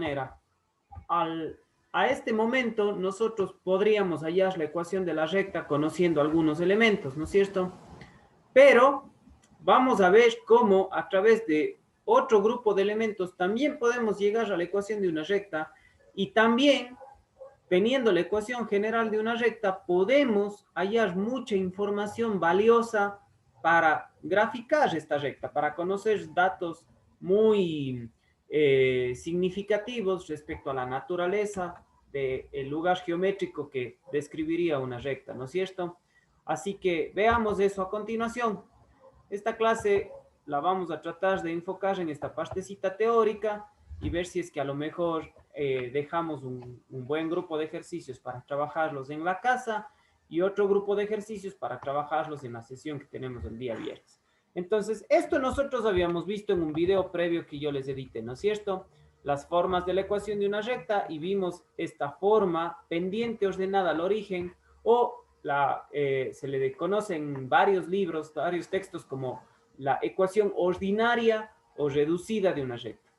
manera. A este momento nosotros podríamos hallar la ecuación de la recta conociendo algunos elementos, ¿no es cierto? Pero vamos a ver cómo a través de otro grupo de elementos también podemos llegar a la ecuación de una recta y también teniendo la ecuación general de una recta podemos hallar mucha información valiosa para graficar esta recta, para conocer datos muy significativos respecto a la naturaleza del lugar geométrico que describiría una recta, ¿no es cierto? Así que veamos eso a continuación. Esta clase la vamos a tratar de enfocar en esta partecita teórica y ver si es que a lo mejor dejamos un buen grupo de ejercicios para trabajarlos en la casa y otro grupo de ejercicios para trabajarlos en la sesión que tenemos el día viernes. Entonces, esto nosotros habíamos visto en un video previo que yo les edité, ¿no es cierto? Las formas de la ecuación de una recta y vimos esta forma pendiente ordenada al origen o se le conoce en varios libros, varios textos como la ecuación ordinaria o reducida de una recta.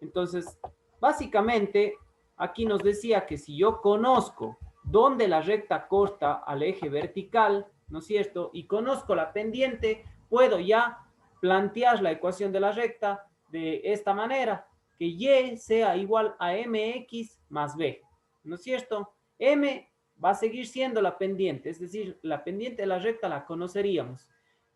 Entonces, básicamente, aquí nos decía que si yo conozco dónde la recta corta al eje vertical, ¿no es cierto? Y conozco la pendiente, puedo ya plantear la ecuación de la recta de esta manera, que y sea igual a mx más b, ¿no es cierto? M va a seguir siendo la pendiente, es decir, la pendiente de la recta la conoceríamos.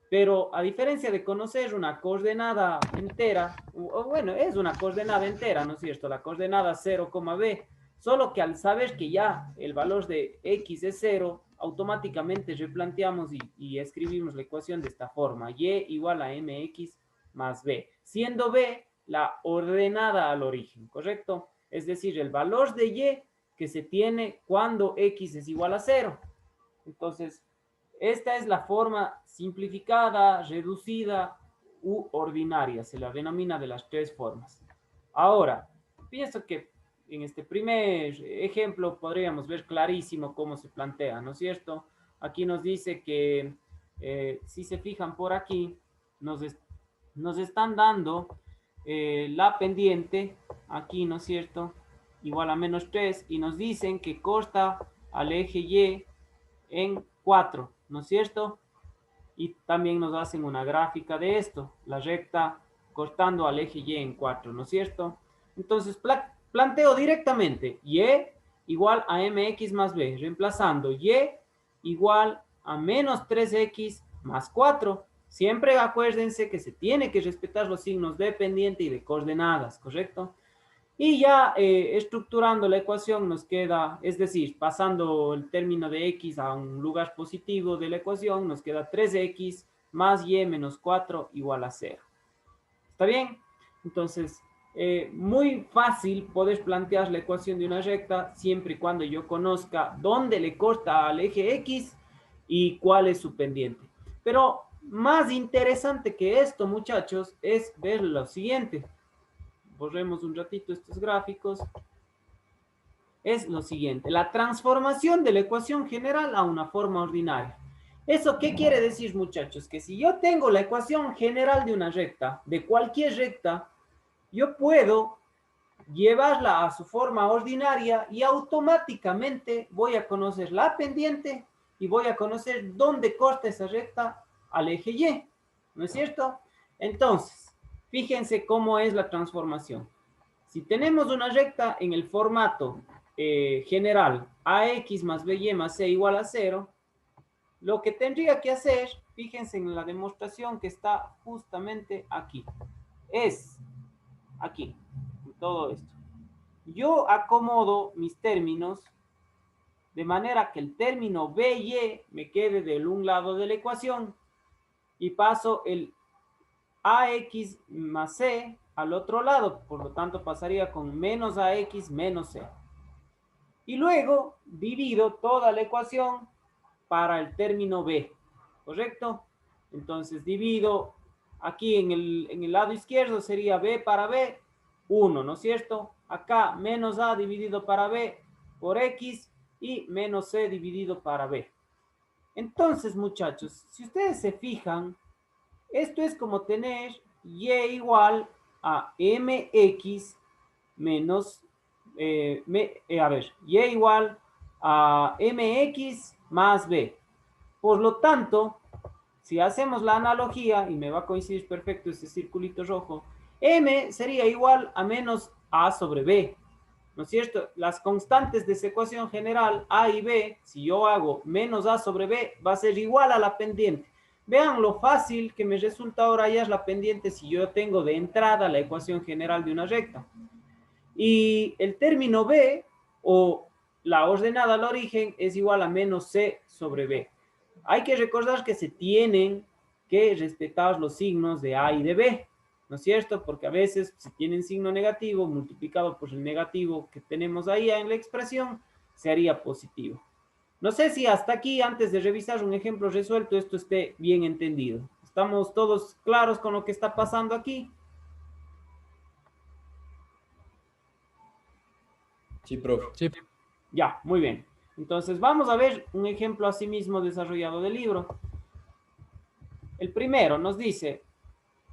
Pero a diferencia de conocer una coordenada entera, o bueno, es una coordenada entera, ¿no es cierto? La coordenada 0, b, solo que al saber que ya el valor de x es 0, automáticamente replanteamos y escribimos la ecuación de esta forma, y igual a mx más b, siendo b la ordenada al origen, ¿correcto? Es decir, el valor de y que se tiene cuando x es igual a 0. Entonces, esta es la forma simplificada, reducida u ordinaria. Se la denomina de las tres formas. Ahora, pienso que en este primer ejemplo podríamos ver clarísimo cómo se plantea, ¿no es cierto? Aquí nos dice que si se fijan por aquí, nos están dando la pendiente, aquí, ¿no es cierto? Igual a menos 3 y nos dicen que corta al eje Y en 4, ¿no es cierto? Y también nos hacen una gráfica de esto, la recta cortando al eje Y en 4, ¿no es cierto? Entonces planteo directamente Y igual a mx más b, reemplazando Y igual a menos 3x más 4. Siempre acuérdense que se tiene que respetar los signos de pendiente y de coordenadas, ¿correcto? Y ya estructurando la ecuación nos queda, es decir, pasando el término de x a un lugar positivo de la ecuación, nos queda 3x más y menos 4 igual a 0. ¿Está bien? Entonces, muy fácil poder plantear la ecuación de una recta siempre y cuando yo conozca dónde le corta al eje x y cuál es su pendiente. Pero más interesante que esto, muchachos, es ver lo siguiente. Borremos un ratito estos gráficos, es lo siguiente, la transformación de la ecuación general a una forma ordinaria. ¿Eso qué quiere decir, muchachos? Que si yo tengo la ecuación general de una recta, de cualquier recta, yo puedo llevarla a su forma ordinaria y automáticamente voy a conocer la pendiente y voy a conocer dónde corta esa recta al eje Y, ¿no es cierto? Entonces, fíjense cómo es la transformación. Si tenemos una recta en el formato general ax más by más c igual a 0, lo que tendría que hacer, fíjense en la demostración que está justamente aquí, es aquí, todo esto. Yo acomodo mis términos de manera que el término by me quede del un lado de la ecuación y paso el ax más c al otro lado, por lo tanto pasaría con menos ax menos c. Y luego divido toda la ecuación para el término b, ¿correcto? Entonces divido aquí en el lado izquierdo sería b para b, 1, ¿no es cierto? Acá menos a dividido para b por x y menos c dividido para b. Entonces, muchachos, si ustedes se fijan, esto es como tener y igual a mx menos, a ver, y igual a mx más b. Por lo tanto, si hacemos la analogía, y me va a coincidir perfecto este circulito rojo, m sería igual a menos a sobre b, ¿no es cierto? Las constantes de esa ecuación general, a y b, si yo hago menos a sobre b, va a ser igual a la pendiente. Vean lo fácil que me resulta ahora hallar la pendiente si yo tengo de entrada la ecuación general de una recta. Y el término b, o la ordenada al origen, es igual a menos c sobre b. Hay que recordar que se tienen que respetar los signos de a y de b, ¿no es cierto? Porque a veces si tienen signo negativo multiplicado por el negativo que tenemos ahí en la expresión, se haría positivo. No sé si hasta aquí, antes de revisar un ejemplo resuelto, esto esté bien entendido. ¿Estamos todos claros con lo que está pasando aquí? Sí, profe. Sí. Ya, muy bien. Entonces vamos a ver un ejemplo así mismo desarrollado del libro. El primero nos dice,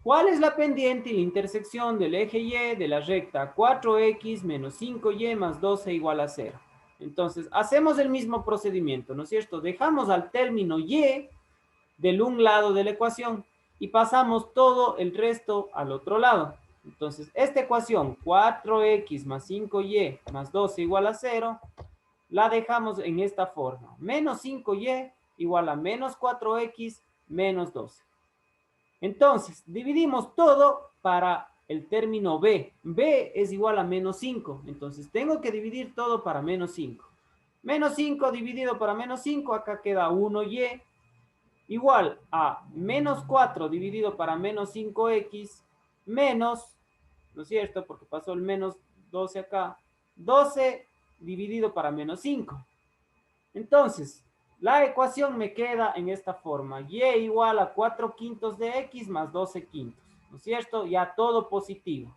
¿cuál es la pendiente y la intersección del eje Y de la recta 4x menos 5y más 12 igual a 0? Entonces, hacemos el mismo procedimiento, ¿no es cierto? Dejamos al término Y del un lado de la ecuación y pasamos todo el resto al otro lado. Entonces, esta ecuación 4x más 5y más 12 igual a 0, la dejamos en esta forma. Menos 5y igual a menos 4x menos 12. Entonces, dividimos todo para el término b. b es igual a menos 5. Entonces, tengo que dividir todo para menos 5. Menos 5 dividido para menos 5, acá queda 1y, igual a menos 4 dividido para menos 5x, menos, ¿no es cierto? Porque pasó el menos 12 acá, 12 dividido para menos 5. Entonces, la ecuación me queda en esta forma. Y igual a 4 quintos de x más 12 quintos. ¿No es cierto? Ya todo positivo.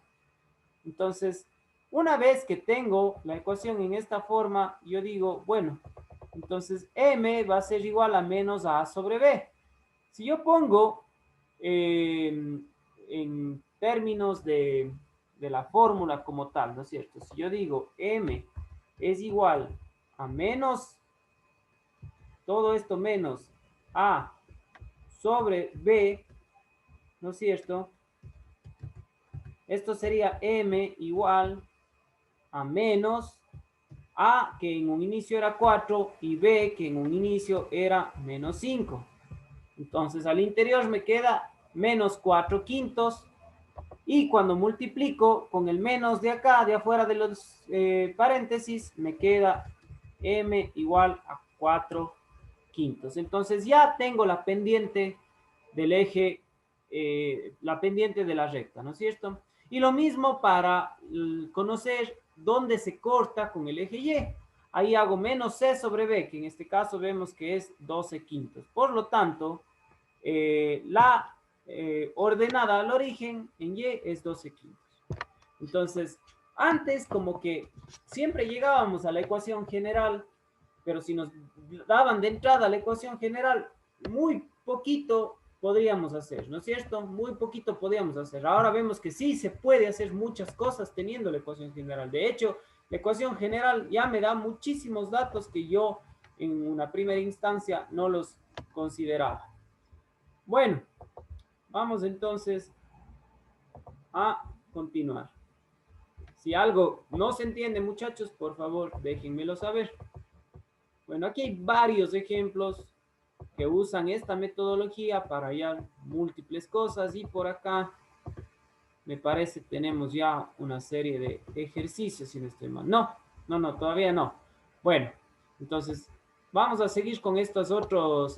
Entonces, una vez que tengo la ecuación en esta forma, yo digo, bueno, entonces m va a ser igual a menos a sobre b. Si yo pongo en términos de la fórmula como tal, ¿no es cierto? Si yo digo m es igual a menos todo esto menos a sobre b, ¿no es cierto? Esto sería m igual a menos a, que en un inicio era 4, y b, que en un inicio era menos 5. Entonces al interior me queda menos 4 quintos, y cuando multiplico con el menos de acá, de afuera de los paréntesis, me queda m igual a 4 quintos. Entonces ya tengo la pendiente del eje, la pendiente de la recta, ¿no es cierto? Y lo mismo para conocer dónde se corta con el eje Y. Ahí hago menos c sobre b, que en este caso vemos que es 12 quintos. Por lo tanto, la ordenada al origen en Y es 12 quintos. Entonces, antes como que siempre llegábamos a la ecuación general, pero si nos daban de entrada la ecuación general, muy poquito podríamos hacer, ¿no es cierto? Muy poquito podríamos hacer. Ahora vemos que sí se puede hacer muchas cosas teniendo la ecuación general. De hecho, la ecuación general ya me da muchísimos datos que yo en una primera instancia no los consideraba. Bueno, vamos entonces a continuar. Si algo no se entiende, muchachos, por favor, déjenmelo saber. Bueno, aquí hay varios ejemplos que usan esta metodología para hallar múltiples cosas, y por acá me parece tenemos ya una serie de ejercicios, si no estoy mal. No, todavía no. Bueno, entonces vamos a seguir con estas otras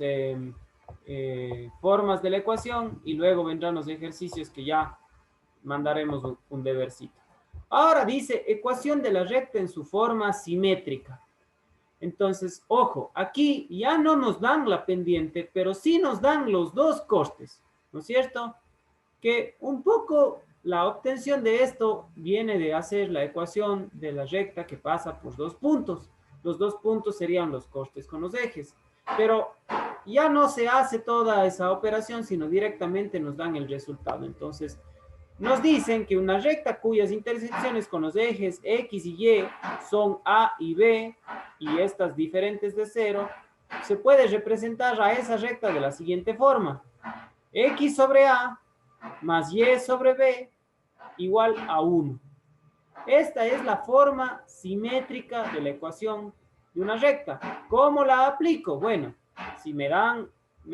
formas de la ecuación, y luego vendrán los ejercicios que ya mandaremos un debercito. Ahora dice ecuación de la recta en su forma simétrica. Entonces, ojo, aquí ya no nos dan la pendiente, pero sí nos dan los dos costes, ¿no es cierto? Que un poco la obtención de esto viene de hacer la ecuación de la recta que pasa por dos puntos. Los dos puntos serían los costes con los ejes, pero ya no se hace toda esa operación, sino directamente nos dan el resultado. Entonces, Nos dicen que una recta cuyas intersecciones con los ejes X y Y son A y B, y estas diferentes de 0, se puede representar a esa recta de la siguiente forma. X sobre A más Y sobre B igual a 1. Esta es la forma simétrica de la ecuación de una recta. ¿Cómo la aplico? Bueno, si me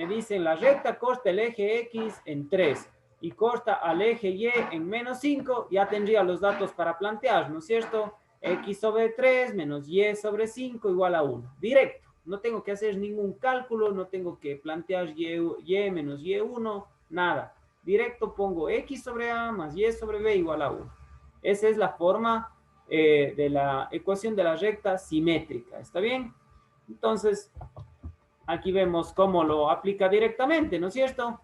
dicen la recta corta el eje X en 3 y corta al eje Y en menos 5, ya tendría los datos para plantear, ¿no es cierto? X sobre 3 menos Y sobre 5 igual a 1. Directo. No tengo que hacer ningún cálculo, no tengo que plantear Y menos Y1, nada. Directo pongo X sobre A más Y sobre B igual a 1. Esa es la forma de la ecuación de la recta simétrica. ¿Está bien? Entonces, aquí vemos cómo lo aplica directamente, ¿no es cierto?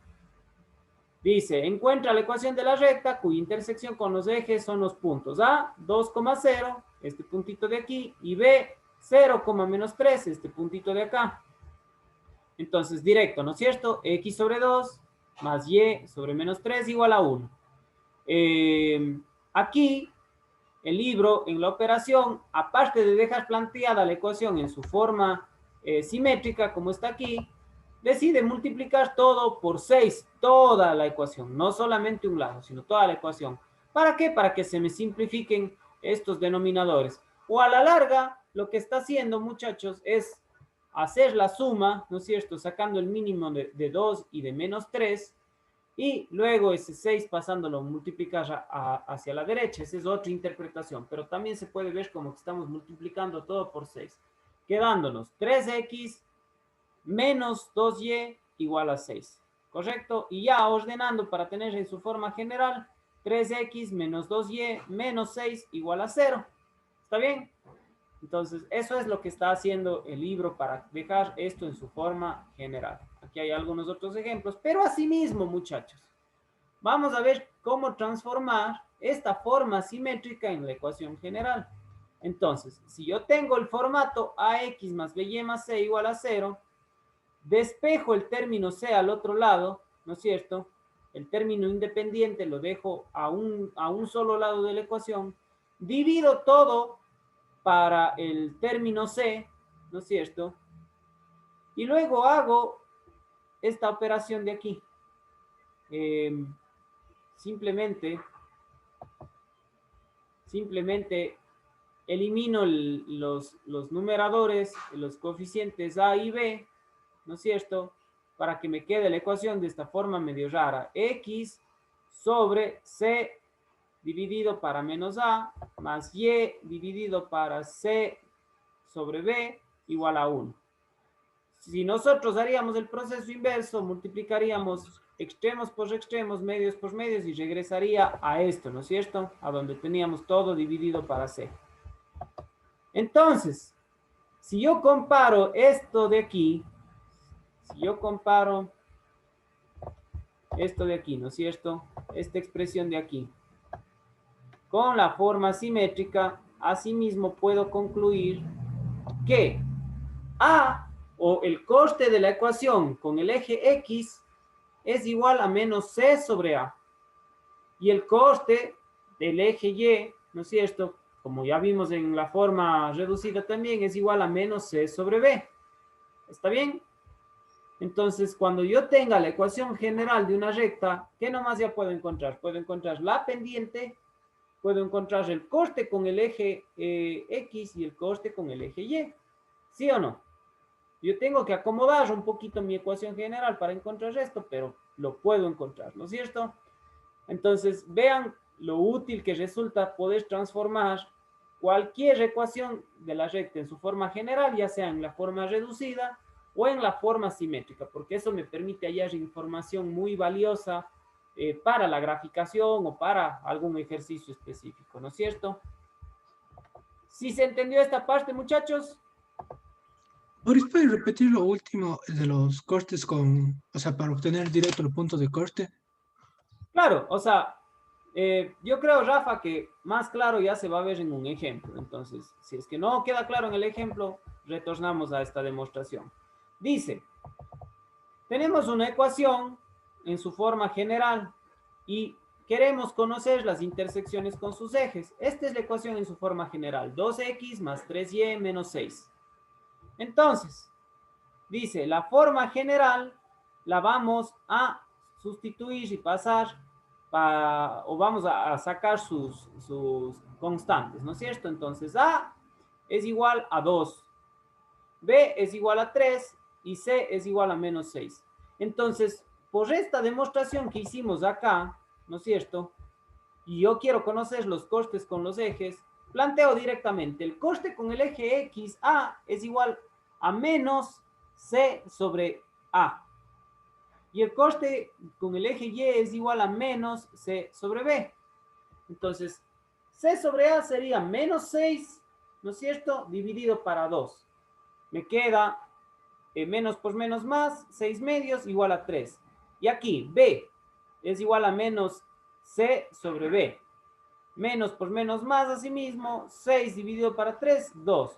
Dice, encuentra la ecuación de la recta cuya intersección con los ejes son los puntos A, 2,0, este puntito de aquí, y B, 0, menos 3, este puntito de acá. Entonces, directo, ¿no es cierto? X sobre 2 más Y sobre menos 3 igual a 1. Aquí el libro en la operación, aparte de dejar planteada la ecuación en su forma simétrica, como está aquí, decide multiplicar todo por 6, toda la ecuación, no solamente un lado, sino toda la ecuación. ¿Para qué? Para que se me simplifiquen estos denominadores. O a la larga, lo que está haciendo, muchachos, es hacer la suma, ¿no es cierto? Sacando el mínimo de 2 y de menos 3, y luego ese 6 pasándolo a multiplicar hacia la derecha. Esa es otra interpretación, pero también se puede ver como que estamos multiplicando todo por 6, quedándonos 3x menos 2y igual a 6, ¿correcto? Y ya ordenando para tener en su forma general, 3x menos 2y menos 6 igual a 0. ¿Está bien? Entonces, eso es lo que está haciendo el libro para dejar esto en su forma general. Aquí hay algunos otros ejemplos, pero asimismo, muchachos, vamos a ver cómo transformar esta forma simétrica en la ecuación general. Entonces, si yo tengo el formato ax más by más c igual a 0, despejo el término c al otro lado, ¿no es cierto? El término independiente lo dejo a un solo lado de la ecuación, divido todo para el término c, ¿no es cierto? Y luego hago esta operación de aquí. Simplemente elimino los numeradores, los coeficientes a y b, ¿no es cierto? Para que me quede la ecuación de esta forma medio rara. X sobre c dividido para menos a más y dividido para c sobre b igual a 1. Si nosotros haríamos el proceso inverso, multiplicaríamos extremos por extremos, medios por medios, y regresaría a esto, ¿no es cierto? A donde teníamos todo dividido para c. Entonces, si yo comparo esto de aquí, si yo comparo esto de aquí, ¿no es cierto? Esta expresión de aquí, con la forma simétrica, asimismo puedo concluir que A, o el coste de la ecuación con el eje X, es igual a menos C sobre A. Y el coste del eje Y, ¿no es cierto? Como ya vimos en la forma reducida también, es igual a menos C sobre B. ¿Está bien? Entonces, cuando yo tenga la ecuación general de una recta, ¿qué nomás ya puedo encontrar? Puedo encontrar la pendiente, puedo encontrar el coste con el eje X y el coste con el eje Y. ¿Sí o no? Yo tengo que acomodar un poquito mi ecuación general para encontrar esto, pero lo puedo encontrar, ¿no es cierto? Entonces, vean lo útil que resulta poder transformar cualquier ecuación de la recta en su forma general, ya sea en la forma reducida o en la forma simétrica, porque eso me permite hallar información muy valiosa para la graficación o para algún ejercicio específico, ¿no es cierto? ¿Sí se entendió esta parte, muchachos? Boris, ¿puedes repetir lo último de los cortes o sea, para obtener directo el punto de corte? Claro, o sea, yo creo, Rafa, que más claro ya se va a ver en un ejemplo. Entonces, si es que no queda claro en el ejemplo, retornamos a esta demostración. Dice, tenemos una ecuación en su forma general. ¿Y queremos conocer las intersecciones con sus ejes. Esta es la ecuación en su forma general. 2x más 3y menos 6. Entonces, dice, la forma general la vamos a sustituir y pasar o vamos a sacar sus constantes, ¿no es cierto? Entonces, A es igual a 2, B es igual a 3 y C es igual a menos 6. Entonces, por esta demostración que hicimos acá, ¿no es cierto? Y yo quiero conocer los costes con los ejes, planteo directamente, el coste con el eje X, A, es igual a menos C sobre A. Y el coste con el eje Y es igual a menos C sobre B. Entonces, C sobre A sería menos 6, ¿no es cierto? Dividido para 2. Me queda menos por menos más, 6 medios igual a 3. Y aquí, B es igual a menos C sobre B. Menos por menos más, asimismo, 6 dividido para 3, 2.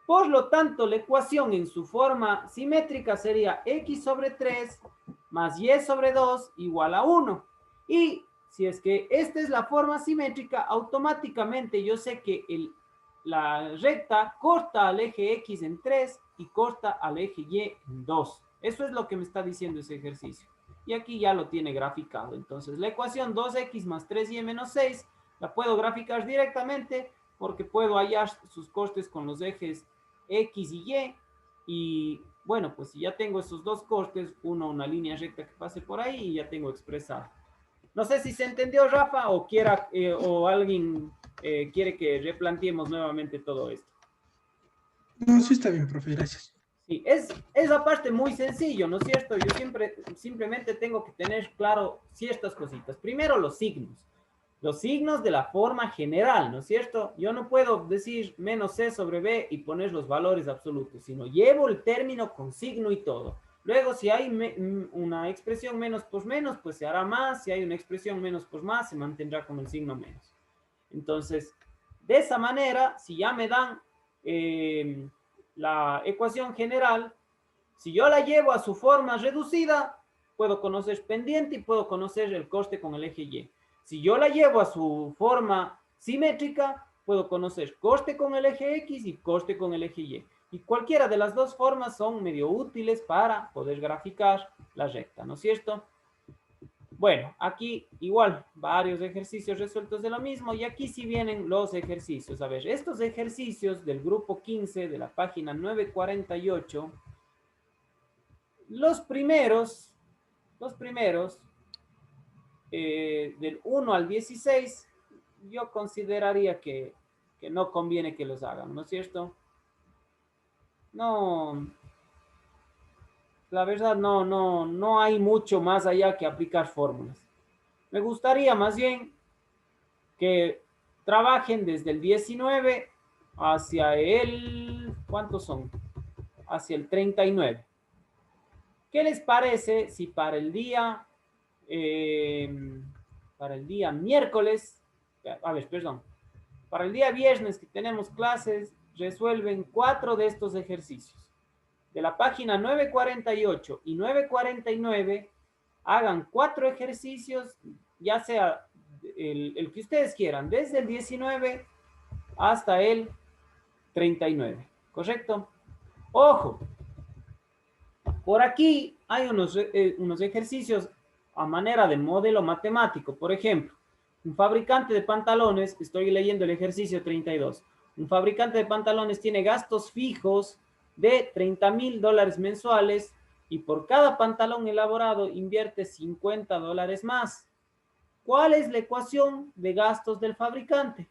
Por lo tanto, la ecuación en su forma simétrica sería x sobre 3 más y sobre 2 igual a 1. Y si es que esta es la forma simétrica, automáticamente yo sé que la recta corta al eje x en 3 y corta al eje y en 2. Eso es lo que me está diciendo ese ejercicio. Y aquí ya lo tiene graficado. Entonces, la ecuación 2x más 3y menos 6 la puedo graficar directamente porque puedo hallar sus costes con los ejes X y Y. Y bueno, pues si ya tengo esos dos costes, una línea recta que pase por ahí y ya tengo expresado. No sé si se entendió, Rafa, o alguien quiere que replanteemos nuevamente todo esto. No, sí está bien, profe, gracias. Sí, es aparte muy sencillo, ¿no es cierto? Yo simplemente tengo que tener claro ciertas cositas. Primero, los signos de la forma general, ¿no es cierto? Yo no puedo decir menos C sobre B y poner los valores absolutos, sino llevo el término con signo y todo. Luego, si hay una expresión menos por menos, pues se hará más. Si hay una expresión menos por más, se mantendrá con el signo menos. Entonces, de esa manera, si ya me dan la ecuación general, si yo la llevo a su forma reducida, puedo conocer pendiente y puedo conocer el coste con el eje Y. Si yo la llevo a su forma simétrica, puedo conocer coste con el eje X y coste con el eje Y. Y cualquiera de las dos formas son medio útiles para poder graficar la recta, ¿no es cierto? Bueno, aquí igual, varios ejercicios resueltos de lo mismo, y aquí sí vienen los ejercicios. A ver, estos ejercicios del grupo 15 de la página 948, los primeros del 1 al 16, yo consideraría que no conviene que los hagan, ¿no es cierto? No, la verdad no hay mucho más allá que aplicar fórmulas. Me gustaría más bien que trabajen desde el 19 hacia el, ¿cuántos son? Hacia el 39. ¿Qué les parece si para el día miércoles, a ver, perdón, para el día viernes que tenemos clases, resuelven 4 de estos ejercicios? De la página 948 y 949, hagan 4 ejercicios, ya sea el que ustedes quieran, desde el 19 hasta el 39, ¿correcto? Ojo, por aquí hay unos ejercicios a manera de modelo matemático. Por ejemplo, un fabricante de pantalones, estoy leyendo el ejercicio 32, un fabricante de pantalones tiene gastos fijos de $30,000 mensuales y por cada pantalón elaborado invierte $50 más. ¿Cuál es la ecuación de gastos del fabricante?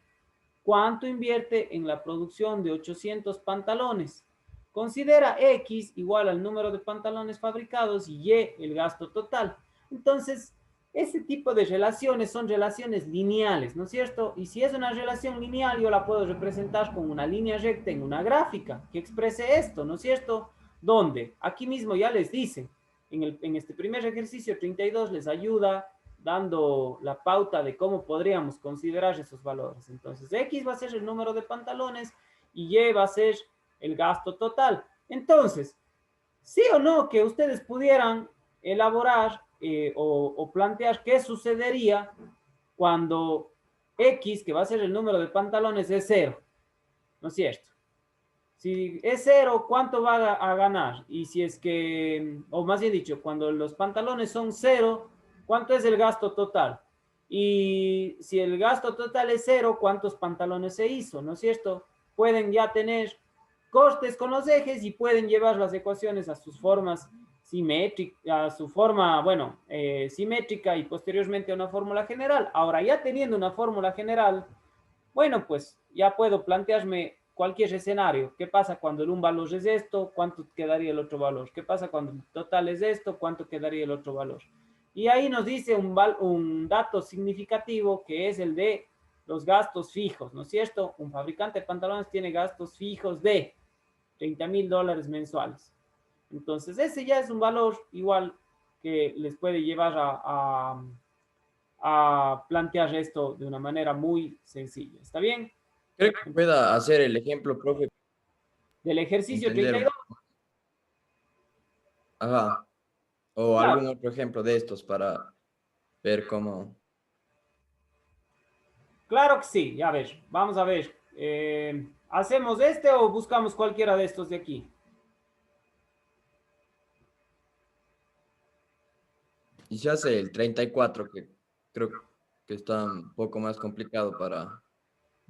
¿Cuánto invierte en la producción de 800 pantalones? Considera X igual al número de pantalones fabricados y Y el gasto total. Entonces, ese tipo de relaciones son relaciones lineales, ¿no es cierto? Y si es una relación lineal, yo la puedo representar con una línea recta en una gráfica que exprese esto, ¿no es cierto? Donde aquí mismo ya les dice, en este primer ejercicio 32 les ayuda dando la pauta de cómo podríamos considerar esos valores. Entonces, X va a ser el número de pantalones y Y va a ser el gasto total. Entonces, sí o no que ustedes pudieran elaborar o plantear qué sucedería cuando X, que va a ser el número de pantalones, es 0, ¿no es cierto? Si es 0, ¿cuánto va a ganar? Y si es que, o más bien dicho, cuando los pantalones son 0, ¿cuánto es el gasto total? Y si el gasto total es 0, ¿cuántos pantalones se hizo? ¿No es cierto? Pueden ya tener costes con los ejes y pueden llevar las ecuaciones a sus formas simétricas, a su forma, bueno, simétrica y posteriormente a una fórmula general. Ahora, ya teniendo una fórmula general, bueno, pues ya puedo plantearme cualquier escenario. ¿Qué pasa cuando el un valor es esto? ¿Cuánto quedaría el otro valor? ¿Qué pasa cuando el total es esto? ¿Cuánto quedaría el otro valor? Y ahí nos dice un dato significativo que es el de los gastos fijos, ¿no es cierto? Un fabricante de pantalones tiene gastos fijos de $30,000 mensuales. Entonces, ese ya es un valor igual que les puede llevar a plantear esto de una manera muy sencilla. ¿Está bien? Creo que pueda hacer el ejemplo, profe, Del ejercicio entender. 32. Ajá. O Claro, algún otro ejemplo de estos para ver cómo. claro que sí. Ya ver, vamos a ver. ¿Hacemos este o buscamos cualquiera de estos de aquí? Y se hace el 34, que creo que está un poco más complicado para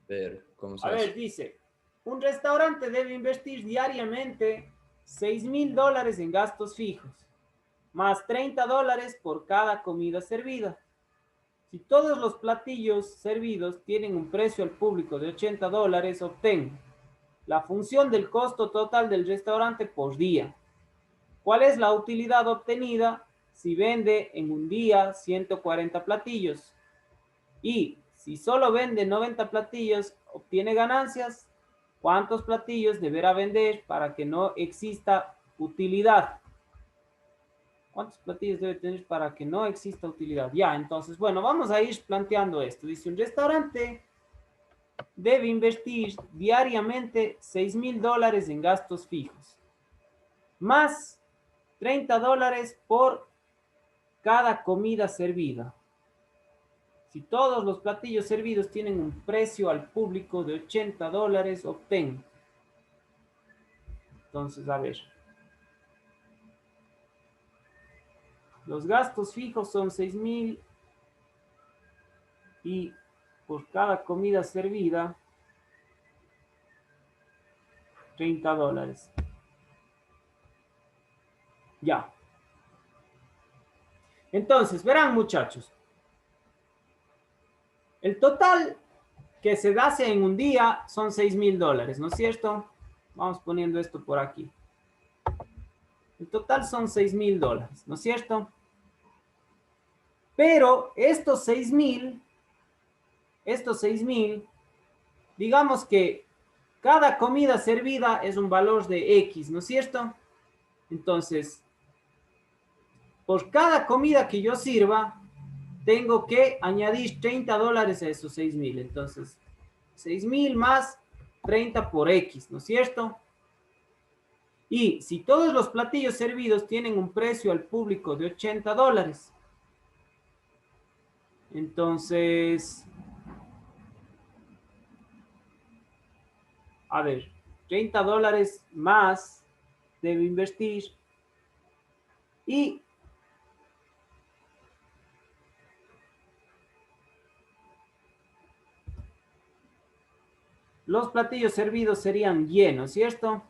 ver cómo se A ver, hace. dice, un restaurante debe invertir diariamente $6,000 en gastos fijos, más $30 por cada comida servida. Si todos los platillos servidos tienen un precio al público de $80, obtén la función del costo total del restaurante por día. ¿Cuál es la utilidad obtenida si vende en un día 140 platillos? Y si solo vende 90 platillos, obtiene ganancias. ¿Cuántos platillos deberá vender para que no exista utilidad? ¿Cuántos platillos debe tener para que no exista utilidad? Ya, entonces, bueno, vamos a ir planteando esto. Dice, un restaurante debe invertir diariamente $6,000 en gastos fijos, más $30 por cada comida servida. Si todos los platillos servidos tienen un precio al público de $80, obtén. Entonces, a ver. Los gastos fijos son 6,000 y por cada comida servida, $30. Ya. Entonces, verán muchachos. El total que se hace en un día son $6,000, ¿no es cierto? Vamos poniendo esto por aquí. El total son $6,000, ¿no es cierto? Pero estos 6,000, digamos que cada comida servida es un valor de X, ¿no es cierto? Entonces, por cada comida que yo sirva, tengo que añadir $30 a esos 6,000. Entonces, 6,000 más 30 por X, ¿no es cierto? Y si todos los platillos servidos tienen un precio al público de $80, entonces, a ver, $30 más debo invertir y los platillos servidos serían llenos, ¿cierto?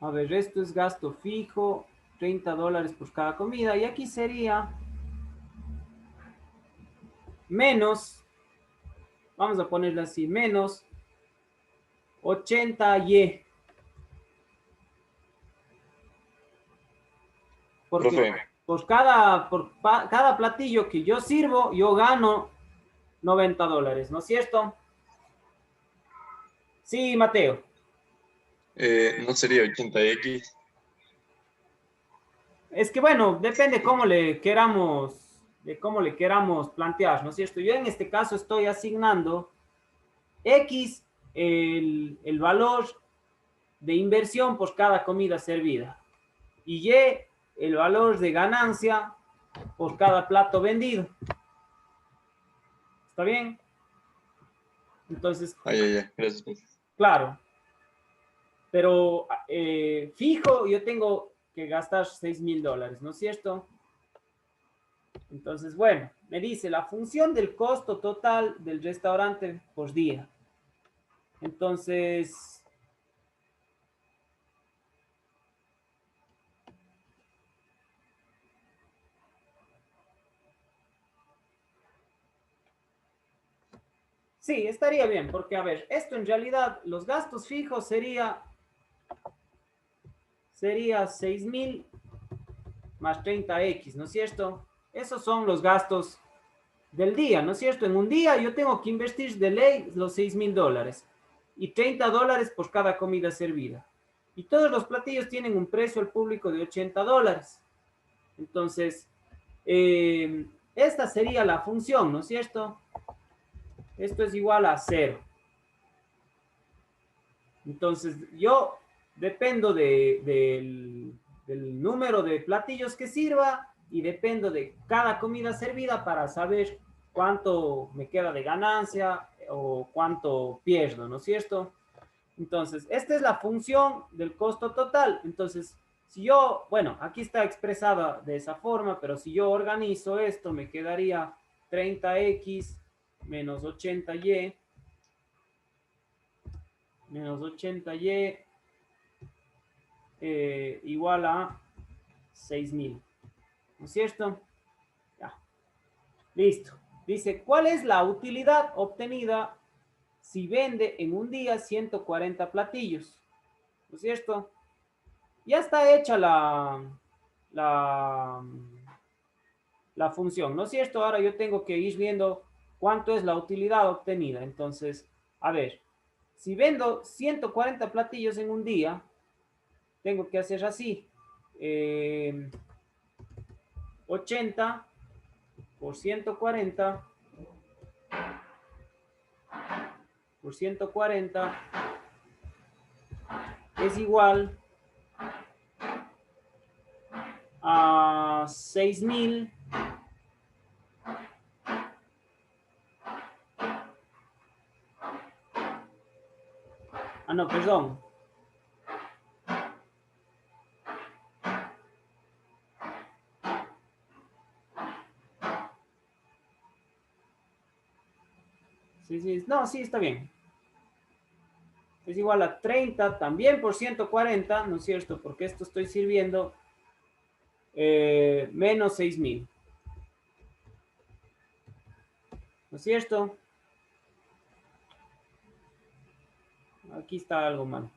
A ver, esto es gasto fijo, $30 por cada comida. Y aquí sería menos, vamos a ponerlo así, menos 80Y. Porque por cada platillo que yo sirvo, yo gano $90, ¿no es cierto? Sí, Mateo. ¿No sería 80X? Es que bueno, depende de cómo le queramos plantear, ¿no es cierto? Yo en este caso estoy asignando X, el valor de inversión por cada comida servida. Y Y, el valor de ganancia por cada plato vendido. ¿Está bien? Entonces, Ya, gracias. claro. Pero fijo, yo tengo que gastar $6,000, ¿no es cierto? Entonces, bueno, me dice la función del costo total del restaurante por día. Entonces, sí, estaría bien, porque a ver, esto en realidad, los gastos fijos sería 6,000 más 30X, ¿no es cierto? Esos son los gastos del día, ¿no es cierto? En un día yo tengo que invertir de ley los $6,000 y $30 por cada comida servida. Y todos los platillos tienen un precio al público de $80. Entonces, esta sería la función, ¿no es cierto? Esto es igual a 0. Entonces, yo dependo del número de platillos que sirva y dependo de cada comida servida para saber cuánto me queda de ganancia o cuánto pierdo, ¿no es cierto? Entonces, esta es la función del costo total. Entonces, si yo, bueno, aquí está expresada de esa forma, pero si yo organizo esto, me quedaría 30X menos 80Y menos 80Y igual a 6,000. ¿No es cierto? Ya. Listo. Dice, ¿cuál es la utilidad obtenida si vende en un día 140 platillos? ¿No es cierto? Ya está hecha la función, ¿no es cierto? Ahora yo tengo que ir viendo cuánto es la utilidad obtenida. Entonces, a ver, si vendo 140 platillos en un día, tengo que hacer así. 80 por 140 por 140 es igual a 6,000 no, perdón. Sí, no, sí, está bien. Es igual a 30 también por 140, ¿no es cierto? Porque esto estoy sirviendo menos 6,000. ¿No es cierto? Aquí está algo mal.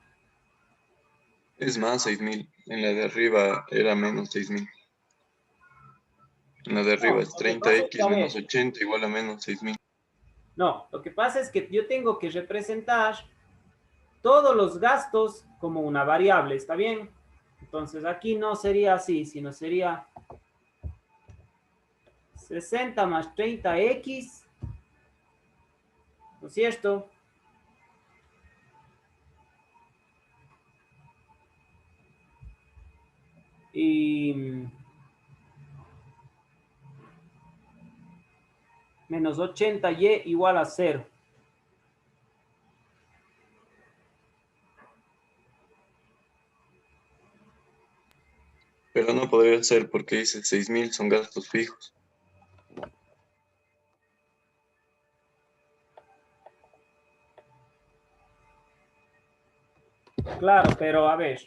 Es más 6,000. En la de arriba era menos 6,000. En la de arriba No, es lo que pasa es que, 30X a menos ver, 80 igual a menos 6,000. no, lo que pasa es que yo tengo que representar todos los gastos como una variable, ¿está bien? Entonces aquí no sería así, sino sería 60 más 30X, ¿no es cierto? Y menos 80Y igual a 0. Pero no podría ser porque dice 6,000 son gastos fijos. Claro, pero a ver,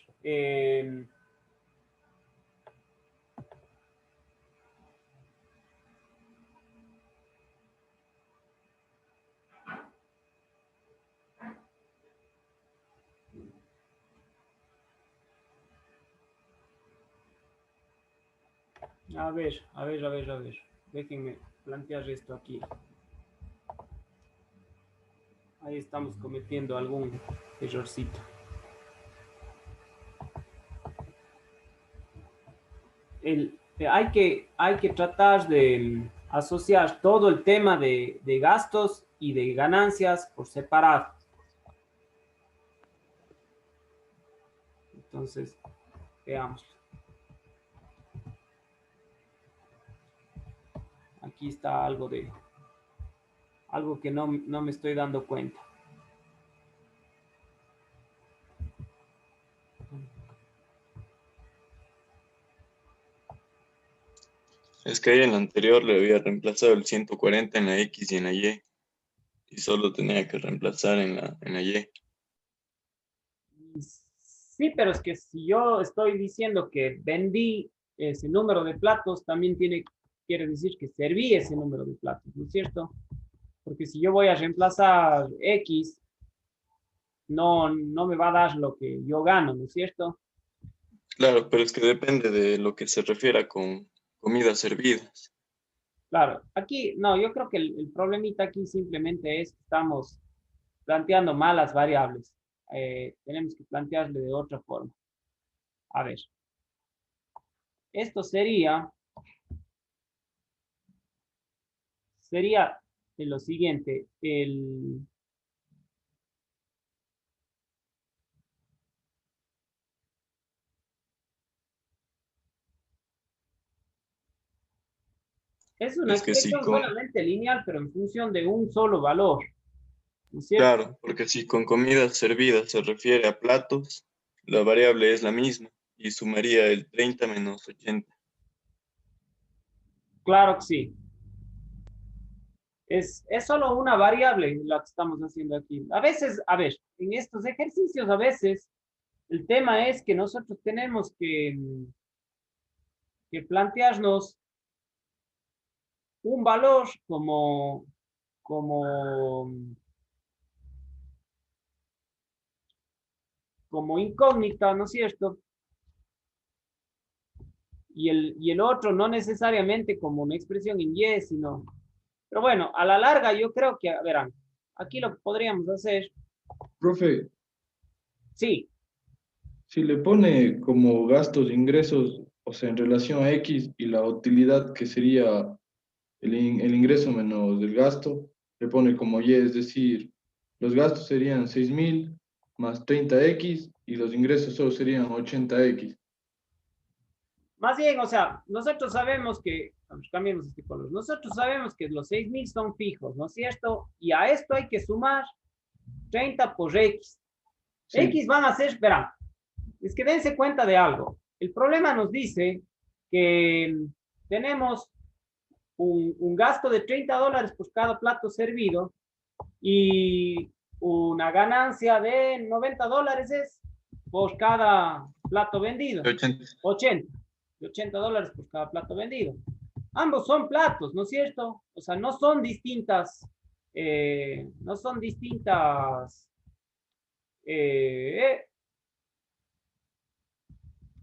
a ver. Déjenme plantear esto aquí. Ahí estamos cometiendo algún errorcito. Hay que tratar de asociar todo el tema de gastos y de ganancias por separado. Entonces, veamos. Aquí está algo que no me estoy dando cuenta. Es que ahí en la anterior le había reemplazado el 140 en la X y en la Y. Y solo tenía que reemplazar en la Y. Sí, pero es que si yo estoy diciendo que vendí ese número de platos, también quiere decir que serví ese número de platos, ¿no es cierto? Porque si yo voy a reemplazar X, no me va a dar lo que yo gano, ¿no es cierto? Claro, pero es que depende de lo que se refiera con comidas servidas. Claro, aquí, no, yo creo que el problemita aquí simplemente es que estamos planteando malas variables. Tenemos que plantearle de otra forma. A ver, esto sería de lo siguiente, es una Es que sí, expresión solamente lineal, pero en función de un solo valor, ¿no es cierto? claro, porque si con comidas servidas se refiere a platos, la variable es la misma y sumaría el 30 menos 80. Claro que sí. Es solo una variable la que estamos haciendo aquí. A veces, a ver, en estos ejercicios a veces el tema es que nosotros tenemos que plantearnos un valor como, como incógnita, ¿no es cierto? Y el otro no necesariamente como una expresión en y, sino... Pero bueno, a la larga yo creo que, verán, aquí lo que podríamos hacer, Profe, sí, si le pone como gastos e ingresos, o sea, en relación a X y la utilidad que sería el ingreso menos el gasto, le pone como Y, es decir, los gastos serían 6.000 más 30X y los ingresos solo serían 80X. más bien, o sea, nosotros sabemos que, cambiemos este color, nosotros sabemos que los 6.000 son fijos, ¿no es cierto? Y a esto hay que sumar 30 por X. Sí. X van a ser, verán, es que dense cuenta de algo. El problema nos dice que tenemos un gasto de $30 por cada plato servido y una ganancia de $90 es por cada plato vendido. 80. De $80 por cada plato vendido. Ambos son platos, ¿no es cierto? O sea, no son distintas, no son distintas,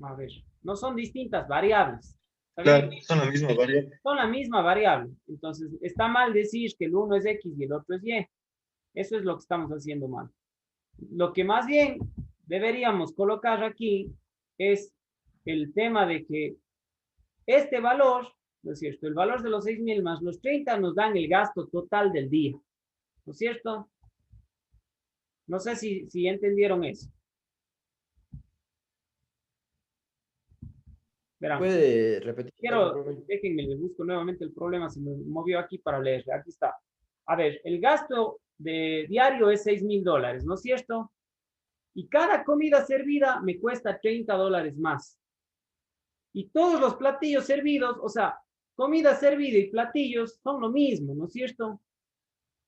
a ver, no son distintas variables. Claro, son la misma variable. Son la misma variable. Entonces, está mal decir que el uno es X y el otro es Y. Eso es lo que estamos haciendo mal. Lo que más bien deberíamos colocar aquí es el tema de que este valor, ¿no es cierto? El valor de los 6.000 más los 30 nos dan el gasto total del día. ¿No es cierto? No sé si entendieron eso. Verán. ¿Puede repetir? Déjenme, les busco nuevamente el problema, se me movió aquí para leer. Aquí está. A ver, el gasto de diario es $6.000, ¿no es cierto? Y cada comida servida me cuesta $30 más. Y todos los platillos servidos, o sea, comida servida y platillos son lo mismo, ¿no es cierto?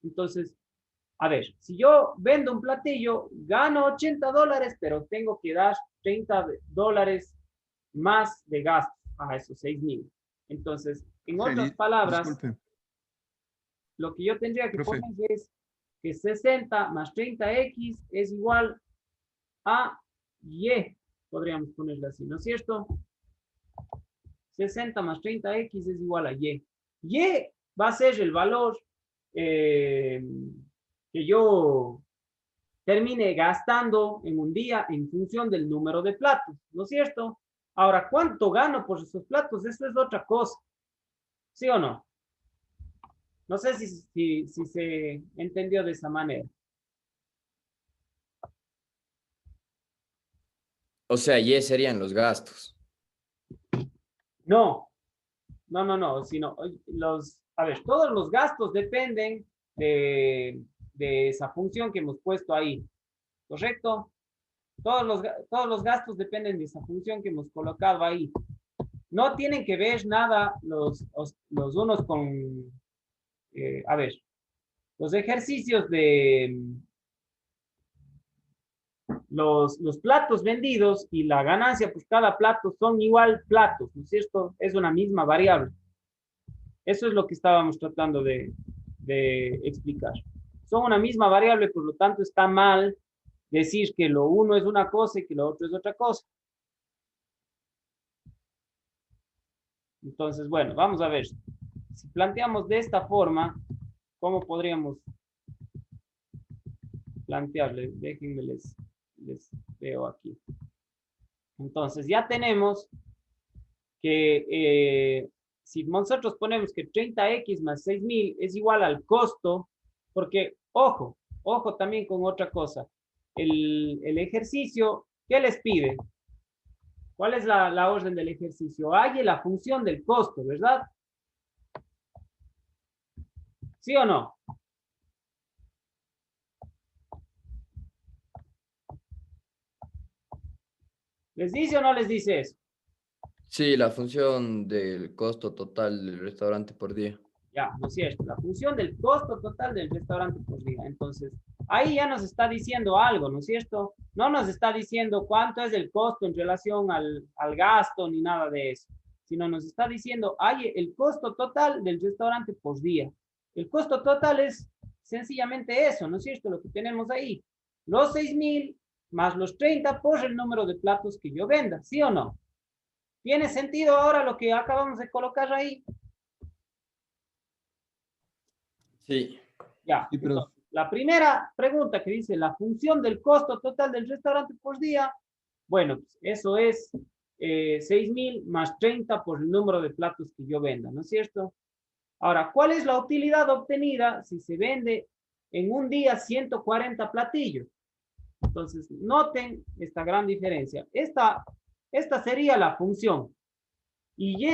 Entonces, a ver, si yo vendo un platillo, gano $80, pero tengo que dar $30 más de gasto a esos 6.000. Entonces, en otras palabras, disculpe. lo que yo tendría que Profe. poner es que 60 más 30X es igual a Y. Podríamos ponerlo así, ¿no es cierto? 60 más 30X es igual a Y. Y va a ser el valor que yo termine gastando en un día en función del número de platos, ¿no es cierto? Ahora, ¿cuánto gano por esos platos? Eso es otra cosa. ¿Sí o no? No sé si se entendió de esa manera. O sea, Y serían los gastos. No, sino a ver, todos los gastos dependen de esa función que hemos puesto ahí, ¿correcto? Todos los gastos dependen de esa función que hemos colocado ahí. No tienen que ver nada los unos con, a ver, los ejercicios de los platos vendidos y la ganancia por cada plato son igual platos, ¿no es cierto? Es una misma variable. Eso es lo que estábamos tratando de explicar. Son una misma variable, por lo tanto está mal decir que lo uno es una cosa y que lo otro es otra cosa. Entonces, bueno, vamos a ver. Si planteamos de esta forma, ¿cómo podríamos plantearle? Déjenme les veo aquí. Entonces, ya tenemos que si nosotros ponemos que 30x más 6.000 es igual al costo, porque, ojo también con otra cosa. El ejercicio, ¿qué les pide? ¿Cuál es la orden del ejercicio? Halle la función del costo, ¿verdad? ¿Sí o no? ¿Les dice o no les dice eso? Sí, la función del costo total del restaurante por día. Ya, ¿no es cierto? La función del costo total del restaurante por día. Entonces, ahí ya nos está diciendo algo, ¿no es cierto? No nos está diciendo cuánto es el costo en relación al gasto ni nada de eso, sino nos está diciendo, hay el costo total del restaurante por día. El costo total es sencillamente eso, ¿no es cierto? Lo que tenemos ahí. Los 6.000 más los 30 por el número de platos que yo venda, ¿sí o no? ¿Tiene sentido ahora lo que acabamos de colocar ahí? Sí. Ya, Sí, pero- entonces, la primera pregunta que dice la función del costo total del restaurante por día, bueno, pues eso es 6.000 más 30 por el número de platos que yo venda, ¿no es cierto? Ahora, ¿cuál es la utilidad obtenida si se vende en un día 140 platillos? Entonces, noten esta gran diferencia. Esta sería la función. Y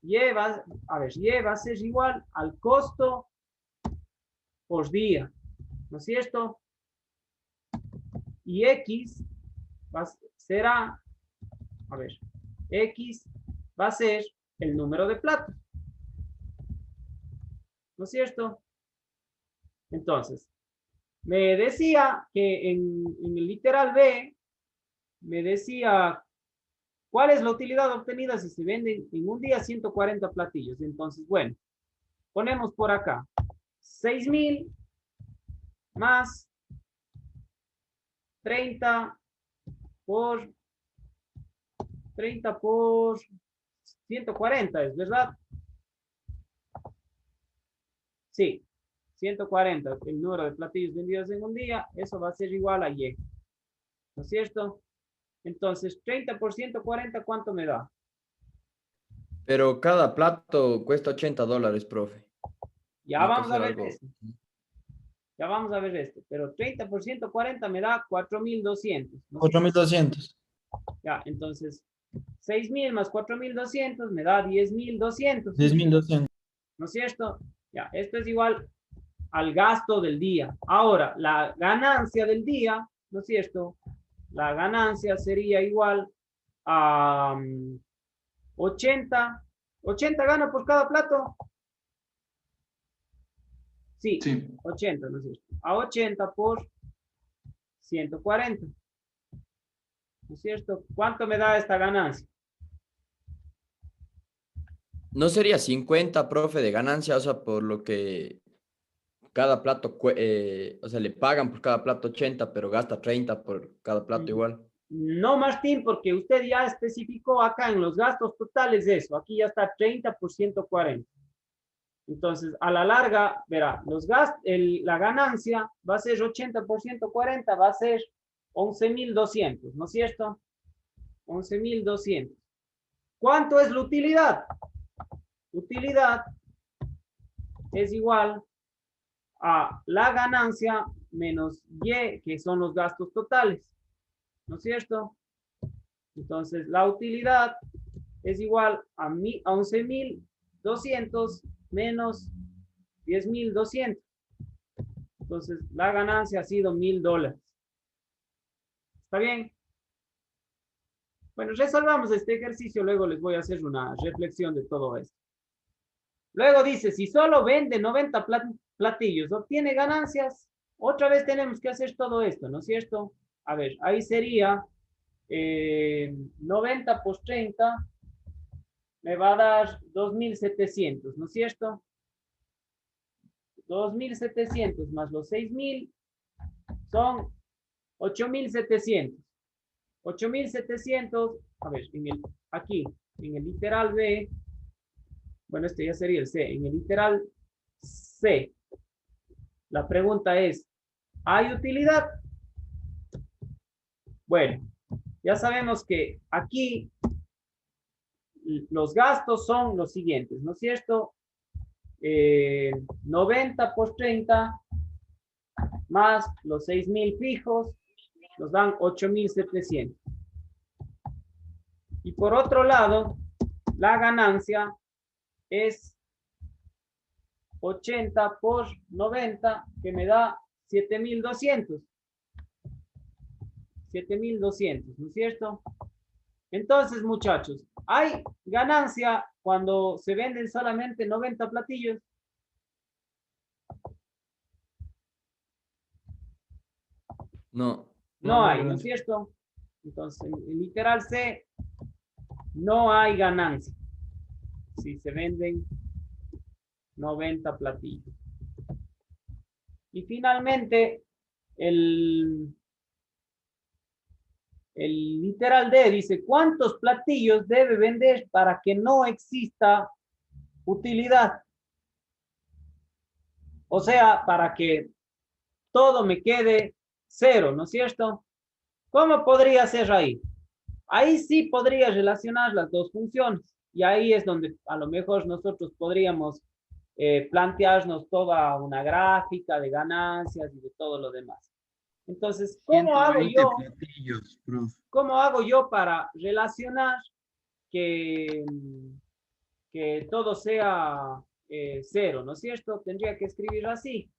Y va a ser igual al costo por día, ¿no es cierto? Y X será, X va a ser el número de platos, ¿no es cierto? Entonces, me decía que en el literal B, me decía, ¿cuál es la utilidad obtenida si se venden en un día 140 platillos? Entonces, bueno, ponemos por acá, 6.000 más 30 por 140, ¿es verdad? Sí, 140, el número de platillos vendidos en un día, eso va a ser igual a Y, ¿no es cierto? Entonces, 30 por 140, ¿cuánto me da? Pero cada plato cuesta $80, profe. Ya Tiene que vamos a ser ver algo. esto. Ya vamos a ver esto. Pero 30 por 140 me da 4.200. ¿no? 4.200. Ya, entonces, 6.000 más 4.200 me da 10.200. 10.200. ¿No es cierto? Ya, esto es igual al gasto del día. Ahora, la ganancia del día, ¿no es cierto? La ganancia sería igual a 80. ¿80 gana por cada plato? Sí, Sí. 80, ¿no es cierto? A 80 por 140. ¿No es cierto? ¿Cuánto me da esta ganancia? ¿No sería 50, profe, de ganancia? O sea, por lo que cada plato, o sea, le pagan por cada plato 80, pero gasta 30 por cada plato igual. No, Martín, porque usted ya especificó acá en los gastos totales eso. Aquí ya está 30 por 140. Entonces, a la larga, verá, la ganancia va a ser 80 por 140, va a ser 11.200, ¿no es cierto? 11.200. ¿Cuánto es la utilidad? Utilidad es igual a la ganancia menos Y, que son los gastos totales, ¿no es cierto? Entonces, la utilidad es igual a 11.200 menos 10.200. Entonces, la ganancia ha sido $1.000. ¿Está bien? Bueno, resolvamos este ejercicio, luego les voy a hacer una reflexión de todo esto. Luego dice, si solo vende 90 platillos, obtiene ganancias. Otra vez tenemos que hacer todo esto, ¿no es cierto? A ver, ahí sería 90 por 30, me va a dar 2.700, ¿no es cierto? 2.700 más los 6.000 son 8.700. 8.700, a ver, aquí, en el literal B, bueno, este ya sería el C, en el literal C, la pregunta es, ¿hay utilidad? Bueno, ya sabemos que aquí los gastos son los siguientes, ¿no es cierto? 90 por 30 más los 6.000 fijos nos dan 8.700. Y por otro lado, la ganancia es 80 por 90, que me da 7.200. 7.200, ¿no es cierto? Entonces, muchachos, ¿hay ganancia cuando se venden solamente 90 platillos? No. No hay, ¿no es cierto? Entonces, en literal C, no hay ganancia si se venden 90 platillos. Y finalmente, el literal D dice, ¿cuántos platillos debe vender para que no exista utilidad? O sea, para que todo me quede 0, ¿no es cierto? ¿Cómo podría ser ahí? Ahí sí podría relacionar las dos funciones. Y ahí es donde a lo mejor nosotros podríamos plantearnos toda una gráfica de ganancias y de todo lo demás. Entonces, ¿cómo hago yo? Platillos, prof. ¿Cómo hago yo para relacionar que todo sea 0, ¿no es cierto? Tendría que escribir así.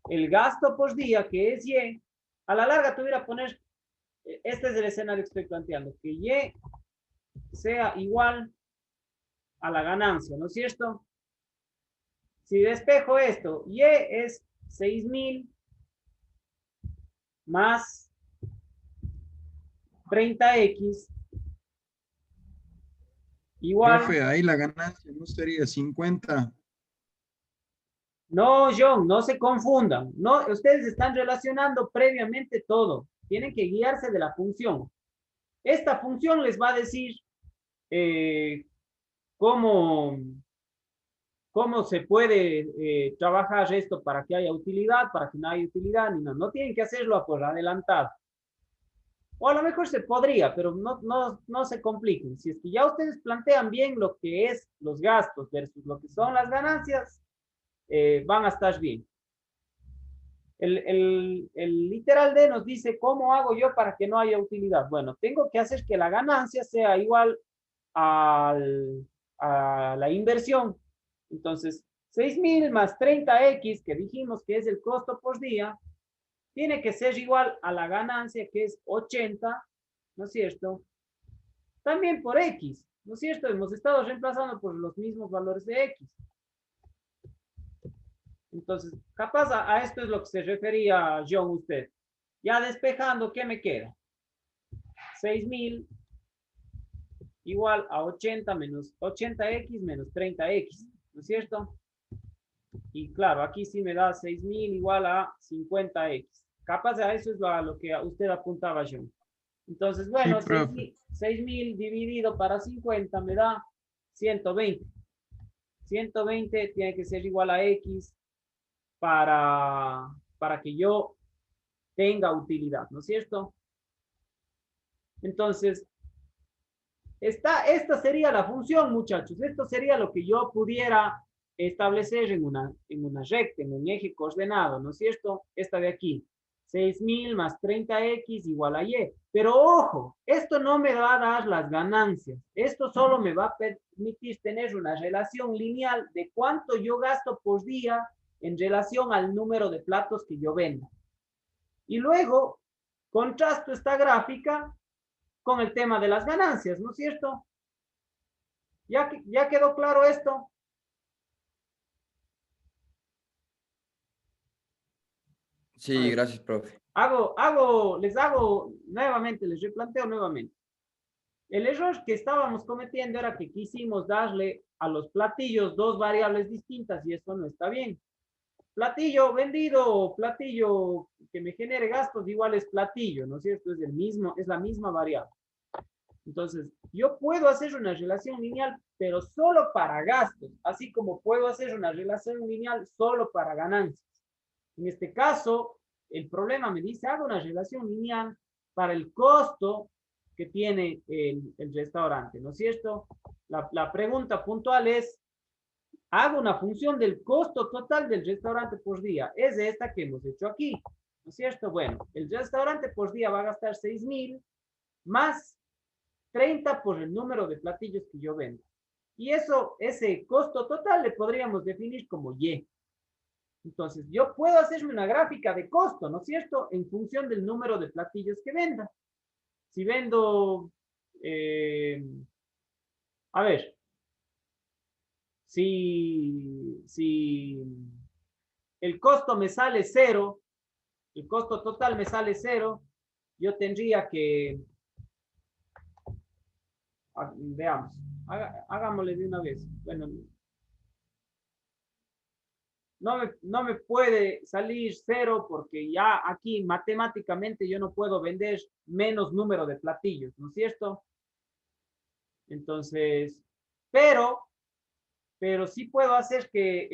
El gasto por día, que es Y, a la larga tuviera que poner, este es el escenario que estoy planteando, que Y sea igual a la ganancia, ¿no es cierto? Si despejo esto, Y es 6.000 más 30X igual. Profe, ahí la ganancia no sería 50. No, John, no se confundan. No, ustedes están relacionando previamente todo. Tienen que guiarse de la función. Esta función les va a decir cómo se puede trabajar esto para que haya utilidad, para que no haya utilidad, ni nada. No tienen que hacerlo por adelantado. O a lo mejor se podría, pero no se compliquen. Si es que ya ustedes plantean bien lo que es los gastos versus lo que son las ganancias, van a estar bien. El literal D nos dice, ¿cómo hago yo para que no haya utilidad? Bueno, tengo que hacer que la ganancia sea igual a la inversión. Entonces, 6.000 más 30X, que dijimos que es el costo por día, tiene que ser igual a la ganancia, que es 80, ¿no es cierto? También por X, ¿no es cierto? Hemos estado reemplazando por los mismos valores de X. Entonces, capaz a esto es lo que se refería John usted. Ya despejando, ¿qué me queda? 6.000 igual a 80 menos 80X menos 30X, ¿no es cierto? Y claro, aquí sí me da 6.000 igual a 50X. Capaz a eso es a lo que usted apuntaba, John. Entonces, bueno, Sí, profe. 6.000 dividido para 50 me da 120. 120 tiene que ser igual a X para que yo tenga utilidad, ¿no es cierto? Entonces, esta sería la función, muchachos. Esto sería lo que yo pudiera establecer en una recta, en un eje coordenado, ¿no es cierto? Esta de aquí, 6.000 más 30x igual a y. Pero ojo, esto no me va a dar las ganancias. Esto solo me va a permitir tener una relación lineal de cuánto yo gasto por día en relación al número de platos que yo vendo. Y luego contrasto esta gráfica con el tema de las ganancias, ¿no es cierto? ¿Ya quedó claro esto? Sí, gracias, profe. Les replanteo nuevamente. El error que estábamos cometiendo era que quisimos darle a los platillos dos variables distintas y esto no está bien. Platillo vendido o platillo que me genere gastos igual es platillo, ¿no es cierto? Es la misma variable. Entonces, yo puedo hacer una relación lineal, pero solo para gastos, así como puedo hacer una relación lineal solo para ganancias. En este caso, el problema me dice, hago una relación lineal para el costo que tiene el restaurante, ¿no es cierto? La pregunta puntual es, hago una función del costo total del restaurante por día. Es esta que hemos hecho aquí, ¿no es cierto? Bueno, el restaurante por día va a gastar 6.000 más 30 por el número de platillos que yo vendo. Y ese costo total le podríamos definir como Y. Entonces, yo puedo hacerme una gráfica de costo, ¿no es cierto? En función del número de platillos que venda. Si vendo, a ver, si el costo me sale 0, el costo total me sale 0, yo tendría que, veamos, hagámosle de una vez. Bueno, no me puede salir 0 porque ya aquí matemáticamente yo no puedo vender menos número de platillos, ¿no es cierto? Entonces, pero sí puedo hacer que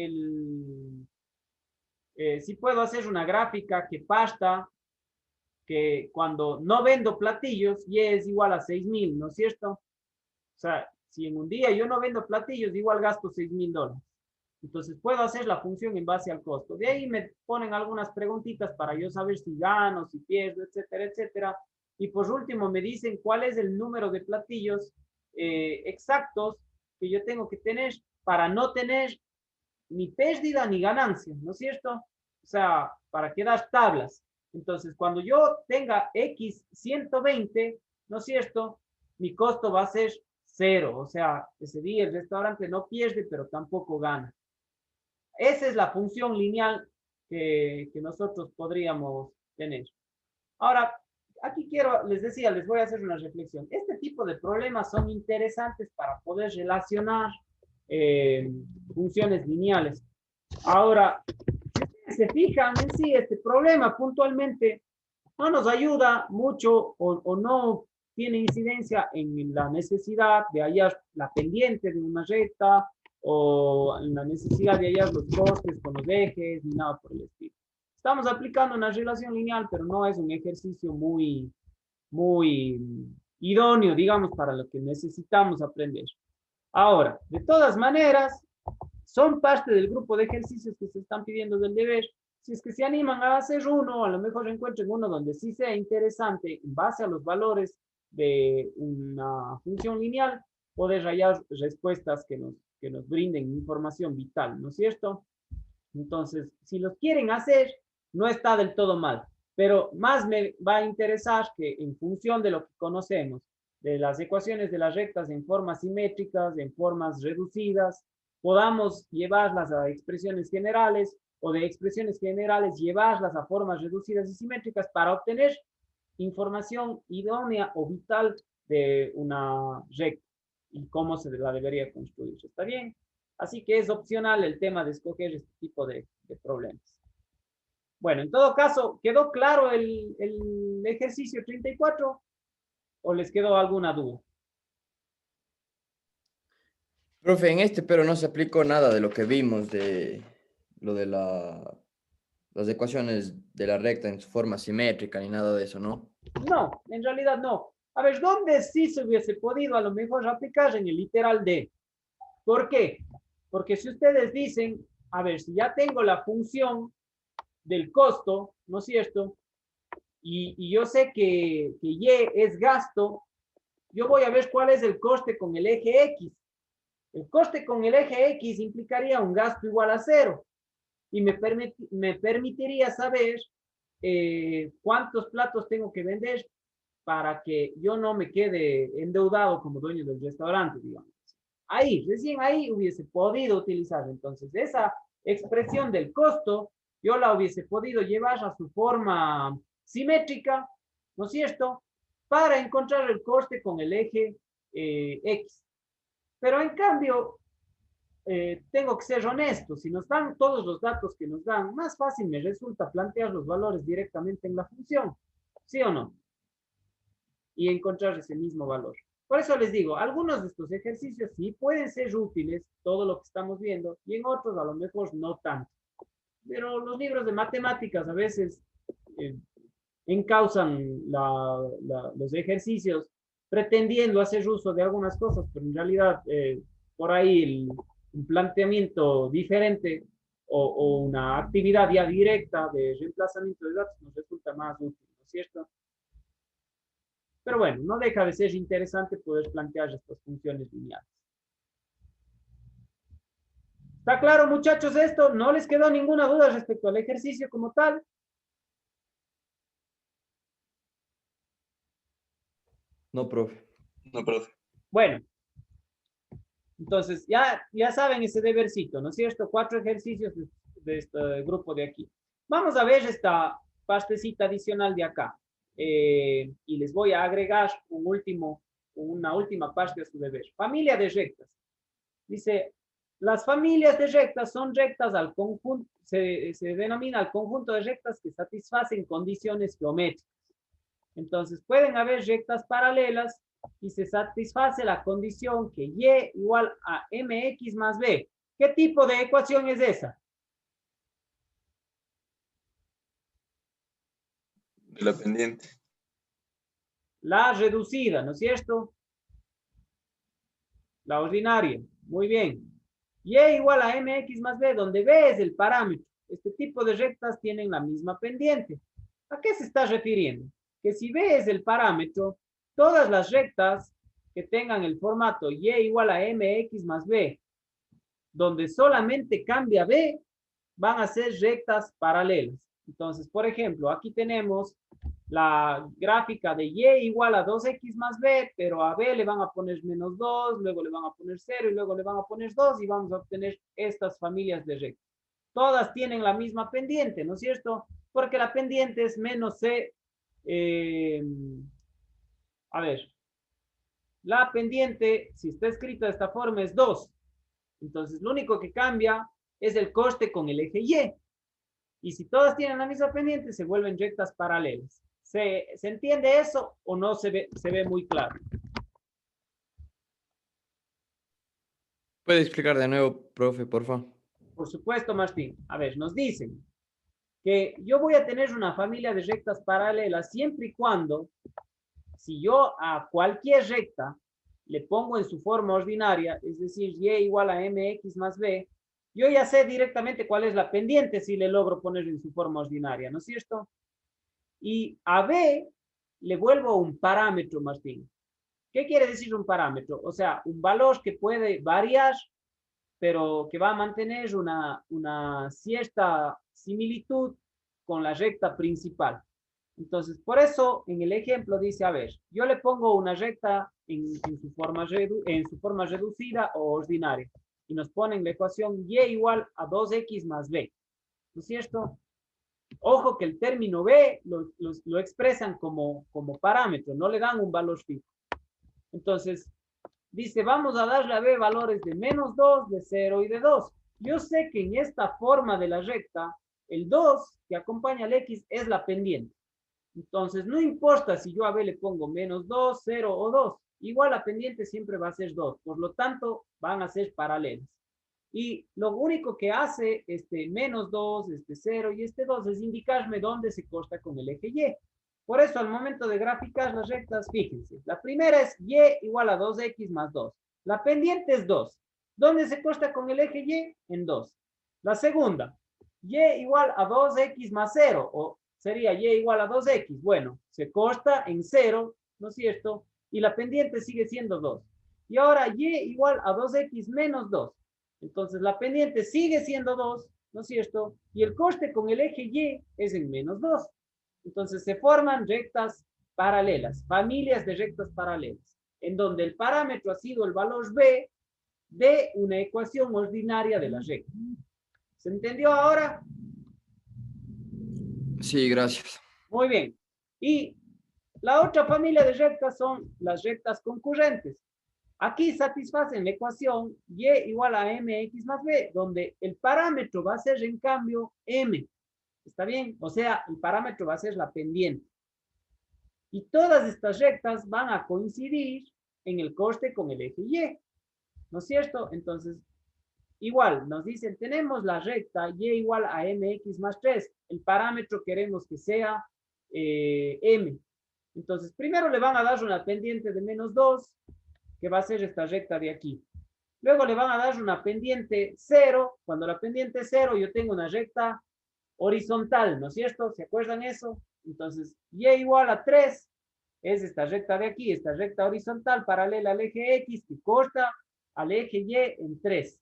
sí puedo hacer una gráfica que pasta que cuando no vendo platillos, Y es igual a 6.000, ¿no es cierto? O sea, si en un día yo no vendo platillos, igual gasto $6.000. Entonces puedo hacer la función en base al costo. De ahí me ponen algunas preguntitas para yo saber si gano, si pierdo, etcétera, etcétera. Y por último me dicen cuál es el número de platillos exactos que yo tengo que tener para no tener ni pérdida ni ganancia, ¿no es cierto? O sea, para quedar tablas. Entonces, cuando yo tenga X 120, ¿no es cierto? Mi costo va a ser 0. O sea, ese día el restaurante no pierde, pero tampoco gana. Esa es la función lineal que nosotros podríamos tener. Ahora, aquí les voy a hacer una reflexión. Este tipo de problemas son interesantes para poder relacionar funciones lineales. Ahora, si ustedes se fijan en sí, este problema puntualmente no nos ayuda mucho o no tiene incidencia en la necesidad de hallar la pendiente de una recta o en la necesidad de hallar los costes con los ejes, ni nada por el estilo. Estamos aplicando una relación lineal, pero no es un ejercicio muy idóneo, digamos, para lo que necesitamos aprender. Ahora, de todas maneras, son parte del grupo de ejercicios que se están pidiendo del deber. Si es que se animan a hacer uno, a lo mejor encuentren uno donde sí sea interesante, en base a los valores de una función lineal, poder hallar respuestas que nos brinden información vital, ¿no es cierto? Entonces, si los quieren hacer, no está del todo mal, pero más me va a interesar que en función de lo que conocemos, de las ecuaciones de las rectas en formas simétricas, en formas reducidas, podamos llevarlas a expresiones generales o de expresiones generales llevarlas a formas reducidas y simétricas para obtener información idónea o vital de una recta y cómo se la debería construir. ¿Está bien? Así que es opcional el tema de escoger este tipo de problemas. Bueno, en todo caso, ¿quedó claro el ejercicio 34 o les quedó alguna duda? Profe, en este pero no se aplicó nada de lo que vimos de lo de las ecuaciones de la recta en su forma simétrica ni nada de eso, ¿no? No, en realidad no. A ver, ¿dónde sí se hubiese podido a lo mejor aplicar en el literal D? ¿Por qué? Porque si ustedes dicen, a ver, si ya tengo la función del costo, ¿no es cierto? Y yo sé que Y es gasto, yo voy a ver cuál es el coste con el eje X. El coste con el eje X implicaría un gasto igual a 0. Y me permitiría saber cuántos platos tengo que vender para que yo no me quede endeudado como dueño del restaurante, digamos. Ahí, recién ahí hubiese podido utilizar. Entonces, esa expresión del costo, yo la hubiese podido llevar a su forma simétrica, ¿no es cierto? Para encontrar el coste con el eje X. Pero en cambio, tengo que ser honesto. Si nos dan todos los datos que nos dan, más fácil me resulta plantear los valores directamente en la función. ¿Sí o no? Y encontrar ese mismo valor. Por eso les digo, algunos de estos ejercicios sí pueden ser útiles, todo lo que estamos viendo, y en otros a lo mejor no tanto. Pero los libros de matemáticas a veces encausan los ejercicios pretendiendo hacer uso de algunas cosas, pero en realidad por ahí un planteamiento diferente o una actividad ya directa de reemplazamiento de datos nos resulta más útil, ¿no es cierto? Pero bueno, no deja de ser interesante poder plantear estas funciones lineales. ¿Está claro, muchachos, esto? ¿No les quedó ninguna duda respecto al ejercicio como tal? No, profe. No, profe. Bueno, entonces ya saben ese debercito, ¿no es cierto? 4 ejercicios de este grupo de aquí. Vamos a ver esta partecita adicional de acá. Y les voy a agregar una última parte de su deber. Familia de rectas. Dice, las familias de rectas son rectas al conjunto, se denomina al conjunto de rectas que satisfacen condiciones geométricas. Entonces, pueden haber rectas paralelas y se satisface la condición que Y igual a mx más b. ¿Qué tipo de ecuación es esa? De la pendiente. La reducida, ¿no es cierto? La ordinaria. Muy bien. Y igual a mx más b, donde b es el parámetro. Este tipo de rectas tienen la misma pendiente. ¿A qué se está refiriendo? Que si b es el parámetro, todas las rectas que tengan el formato y igual a mx más b, donde solamente cambia b, van a ser rectas paralelas. Entonces, por ejemplo, aquí tenemos la gráfica de y igual a 2x más b, pero a b le van a poner menos 2, luego le van a poner 0 y luego le van a poner 2 y vamos a obtener estas familias de rectas. Todas tienen la misma pendiente, ¿no es cierto? Porque la pendiente es menos c. A ver, la pendiente, si está escrita de esta forma, es 2. Entonces, lo único que cambia es el coste con el eje Y. Y si todas tienen la misma pendiente, se vuelven rectas paralelas. ¿Se entiende eso o no se ve muy claro? ¿Puede explicar de nuevo, profe, por favor? Por supuesto, Martín. A ver, nos dicen que yo voy a tener una familia de rectas paralelas siempre y cuando, si yo a cualquier recta le pongo en su forma ordinaria, es decir, y igual a mx más b, yo ya sé directamente cuál es la pendiente si le logro poner en su forma ordinaria, ¿no es cierto? Y a b le vuelvo un parámetro, Martín. ¿Qué quiere decir un parámetro? O sea, un valor que puede variar, pero que va a mantener una cierta similitud con la recta principal. Entonces, por eso en el ejemplo dice, a ver, yo le pongo una recta en su forma reducida o ordinaria y nos ponen la ecuación y igual a 2x más b, ¿no es cierto? Ojo que el término b lo expresan como parámetro, no le dan un valor fijo. Entonces, dice, vamos a darle a b valores de menos 2, de 0 y de 2. Yo sé que en esta forma de la recta, el 2 que acompaña al x es la pendiente. Entonces, no importa si yo a b le pongo menos 2, 0 o 2. Igual la pendiente siempre va a ser 2. Por lo tanto, van a ser paralelas. Y lo único que hace este menos 2, este 0 y este 2 es indicarme dónde se corta con el eje Y. Por eso, al momento de graficar las rectas, fíjense. La primera es Y igual a 2x más 2. La pendiente es 2. ¿Dónde se corta con el eje Y? En 2. La segunda, Y igual a 2X más 0, o sería Y igual a 2X. Bueno, se corta en 0, ¿no es cierto? Y la pendiente sigue siendo 2. Y ahora Y igual a 2X menos 2. Entonces la pendiente sigue siendo 2, ¿no es cierto? Y el coste con el eje Y es en menos 2. Entonces se forman rectas paralelas, familias de rectas paralelas, en donde el parámetro ha sido el valor B de una ecuación ordinaria de la recta. ¿Se entendió ahora? Sí, gracias. Muy bien. Y la otra familia de rectas son las rectas concurrentes. Aquí satisfacen la ecuación Y igual a mx más b, donde el parámetro va a ser en cambio m. ¿Está bien? O sea, el parámetro va a ser la pendiente. Y todas estas rectas van a coincidir en el coste con el eje Y. ¿No es cierto? Entonces, igual, nos dicen, tenemos la recta Y igual a mx más 3. El parámetro queremos que sea m. Entonces, primero le van a dar una pendiente de menos 2, que va a ser esta recta de aquí. Luego le van a dar una pendiente 0. Cuando la pendiente es 0, yo tengo una recta horizontal, ¿no es cierto? ¿Se acuerdan eso? Entonces, Y igual a 3 es esta recta de aquí, esta recta horizontal paralela al eje X que corta al eje Y en 3.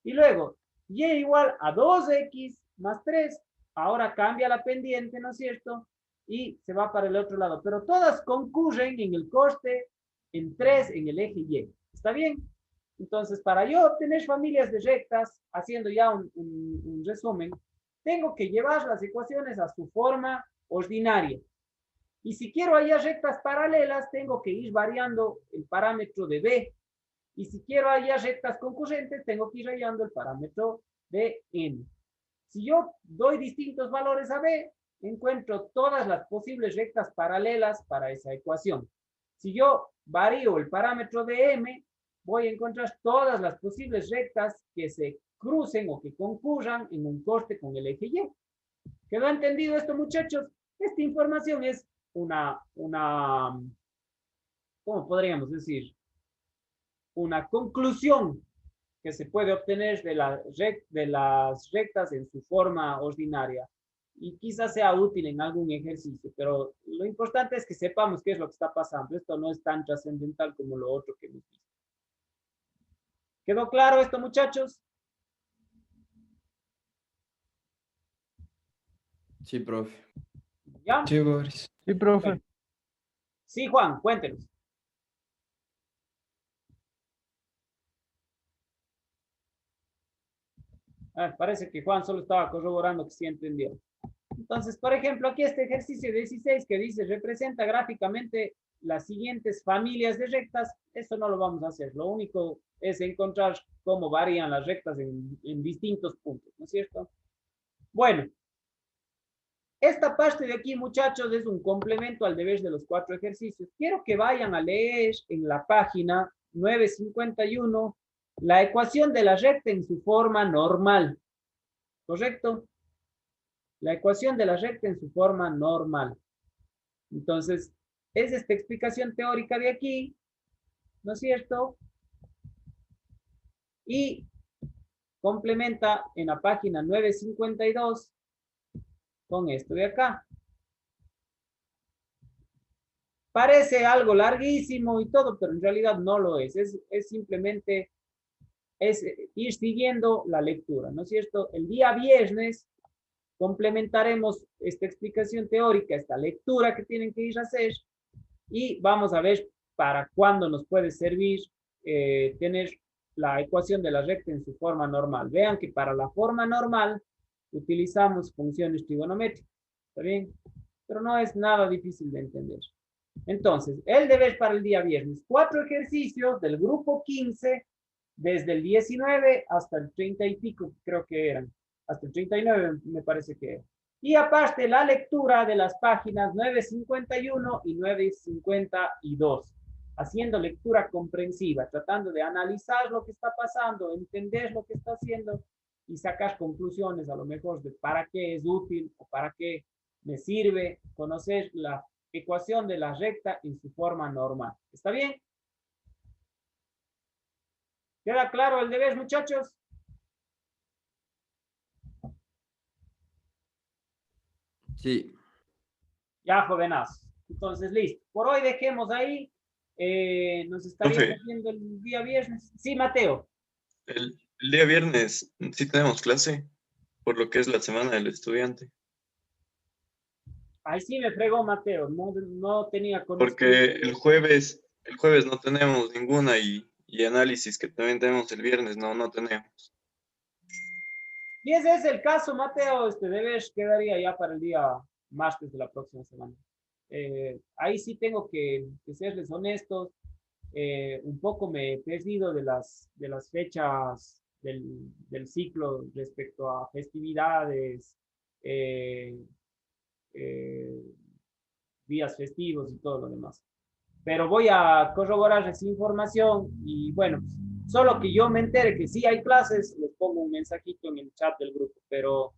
Y luego, Y igual a 2X más 3. Ahora cambia la pendiente, ¿no es cierto? Y se va para el otro lado. Pero todas concurren en el coste en 3 en el eje Y. ¿Está bien? Entonces, para yo obtener familias de rectas, haciendo ya un resumen, tengo que llevar las ecuaciones a su forma ordinaria. Y si quiero hallar rectas paralelas, tengo que ir variando el parámetro de B. Y si quiero hallar rectas concurrentes, tengo que ir hallando el parámetro de N. Si yo doy distintos valores a B, encuentro todas las posibles rectas paralelas para esa ecuación. Si yo varío el parámetro de M, voy a encontrar todas las posibles rectas que se crucen o que concurran en un corte con el eje Y. ¿Quedó entendido esto, muchachos? Esta información es ¿cómo podríamos decir? Una conclusión que se puede obtener de las rectas en su forma ordinaria. Y quizás sea útil en algún ejercicio, pero lo importante es que sepamos qué es lo que está pasando. Esto no es tan trascendental como lo otro que hemos visto. ¿Quedó claro esto, muchachos? Sí, profe. ¿Ya? Sí, Boris. Sí, profe. Bueno. Sí, Juan, cuéntenos. Parece que Juan solo estaba corroborando que sí entendió. Entonces, por ejemplo, aquí este ejercicio 16 que dice representa gráficamente las siguientes familias de rectas. Eso no lo vamos a hacer. Lo único es encontrar cómo varían las rectas en distintos puntos, ¿no es cierto? Bueno, esta parte de aquí, muchachos, es un complemento al deber de los 4 ejercicios. Quiero que vayan a leer en la página 951 la ecuación de la recta en su forma normal. ¿Correcto? La ecuación de la recta en su forma normal. Entonces, es esta explicación teórica de aquí, ¿no es cierto? Y complementa en la página 952 con esto de acá. Parece algo larguísimo y todo, pero en realidad no lo es. Es simplemente ir siguiendo la lectura, ¿no es cierto? El día viernes complementaremos esta explicación teórica, esta lectura que tienen que ir a hacer, y vamos a ver para cuándo nos puede servir tener la ecuación de la recta en su forma normal. Vean que para la forma normal utilizamos funciones trigonométricas, ¿está bien? Pero no es nada difícil de entender. Entonces, el deber para el día viernes, 4 ejercicios del grupo 15, desde el 19 hasta el 30 y pico, creo que eran, hasta el 39 me parece que era. Y aparte la lectura de las páginas 951 y 952, haciendo lectura comprensiva, tratando de analizar lo que está pasando, entender lo que está haciendo y sacar conclusiones a lo mejor de para qué es útil o para qué me sirve conocer la ecuación de la recta en su forma normal. ¿Está bien? ¿Queda claro el deber, muchachos? Sí. Ya, jovenas. Entonces, listo. Por hoy dejemos ahí. Nos estaríamos Profe, viendo el día viernes. Sí, Mateo. el día viernes sí tenemos clase, por lo que es la semana del estudiante. Ahí sí me fregó Mateo. No, no tenía Porque conocimiento. el jueves no tenemos ninguna y análisis que también tenemos el viernes, no tenemos. Y ese es el caso, Mateo. Este deber quedaría ya para el día martes de la próxima semana. Ahí sí tengo que serles honestos. Un poco me he perdido de las fechas del ciclo respecto a festividades, eh, eh, días festivos y todo lo demás. Pero voy a corroborar esa información y bueno, solo que yo me entere que sí hay clases, les pongo un mensajito en el chat del grupo, pero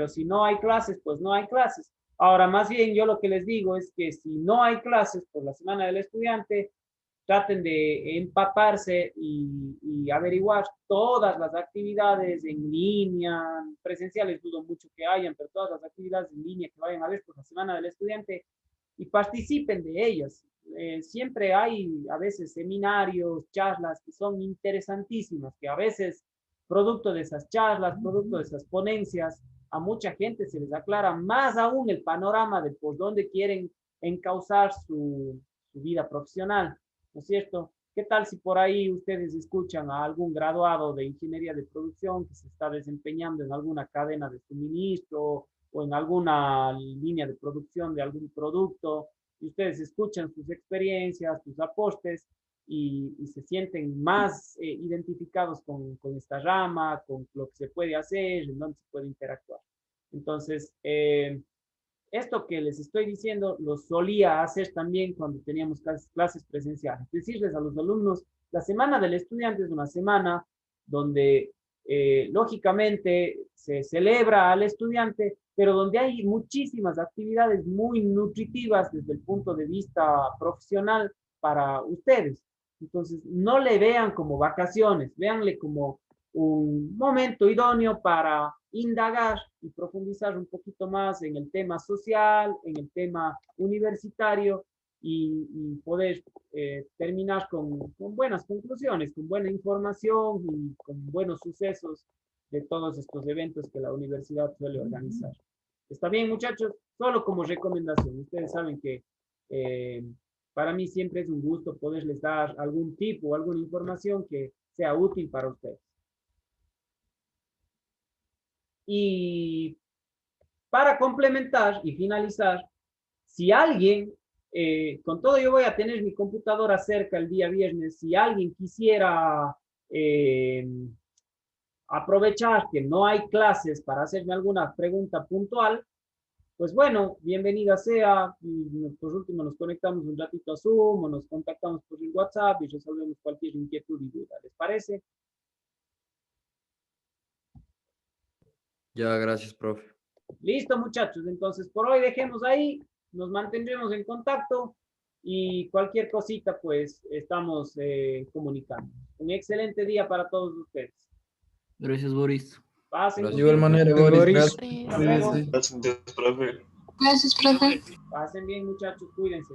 si no hay clases, pues no hay clases. Ahora, más bien yo lo que les digo es que si no hay clases por la semana del estudiante, traten de empaparse y averiguar todas las actividades en línea, presenciales dudo mucho que hayan, pero todas las actividades en línea que vayan a ver por la semana del estudiante y participen de ellas. Siempre hay a veces seminarios, charlas que son interesantísimas, que a veces producto de esas charlas, producto de esas ponencias, a mucha gente se les aclara más aún el panorama de por dónde quieren encauzar su vida profesional. ¿No es cierto? ¿Qué tal si por ahí ustedes escuchan a algún graduado de ingeniería de producción que se está desempeñando en alguna cadena de suministro o en alguna línea de producción de algún producto y ustedes escuchan sus experiencias, sus aportes y se sienten más identificados con esta rama, con lo que se puede hacer, en dónde se puede interactuar? Entonces, esto que les estoy diciendo lo solía hacer también cuando teníamos clases presenciales. Decirles a los alumnos, la semana del estudiante es una semana donde lógicamente se celebra al estudiante, pero donde hay muchísimas actividades muy nutritivas desde el punto de vista profesional para ustedes. Entonces, no le vean como vacaciones, véanle como un momento idóneo para indagar y profundizar un poquito más en el tema social, en el tema universitario y poder terminar con buenas conclusiones, con buena información y con buenos sucesos de todos estos eventos que la universidad suele organizar. ¿Está bien, muchachos? Solo como recomendación. Ustedes saben que para mí siempre es un gusto poderles dar algún tip o alguna información que sea útil para ustedes. Y para complementar y finalizar, si alguien, con todo yo voy a tener mi computadora cerca el día viernes, si alguien quisiera aprovechar que no hay clases para hacerme alguna pregunta puntual, pues bueno, bienvenida sea, y por último nos conectamos un ratito a Zoom o nos contactamos por el WhatsApp y resolvemos cualquier inquietud y duda, ¿les parece? Ya, gracias, profe. Listo, muchachos. Entonces, por hoy dejemos ahí. Nos mantendremos en contacto y cualquier cosita, pues, estamos comunicando. Un excelente día para todos ustedes. Gracias, Boris. Pasen Gracias. un De igual lindo manera, día. Boris. Boris. Gracias. Hasta luego. Gracias, profe. Gracias, profe. Pasen bien, muchachos. Cuídense.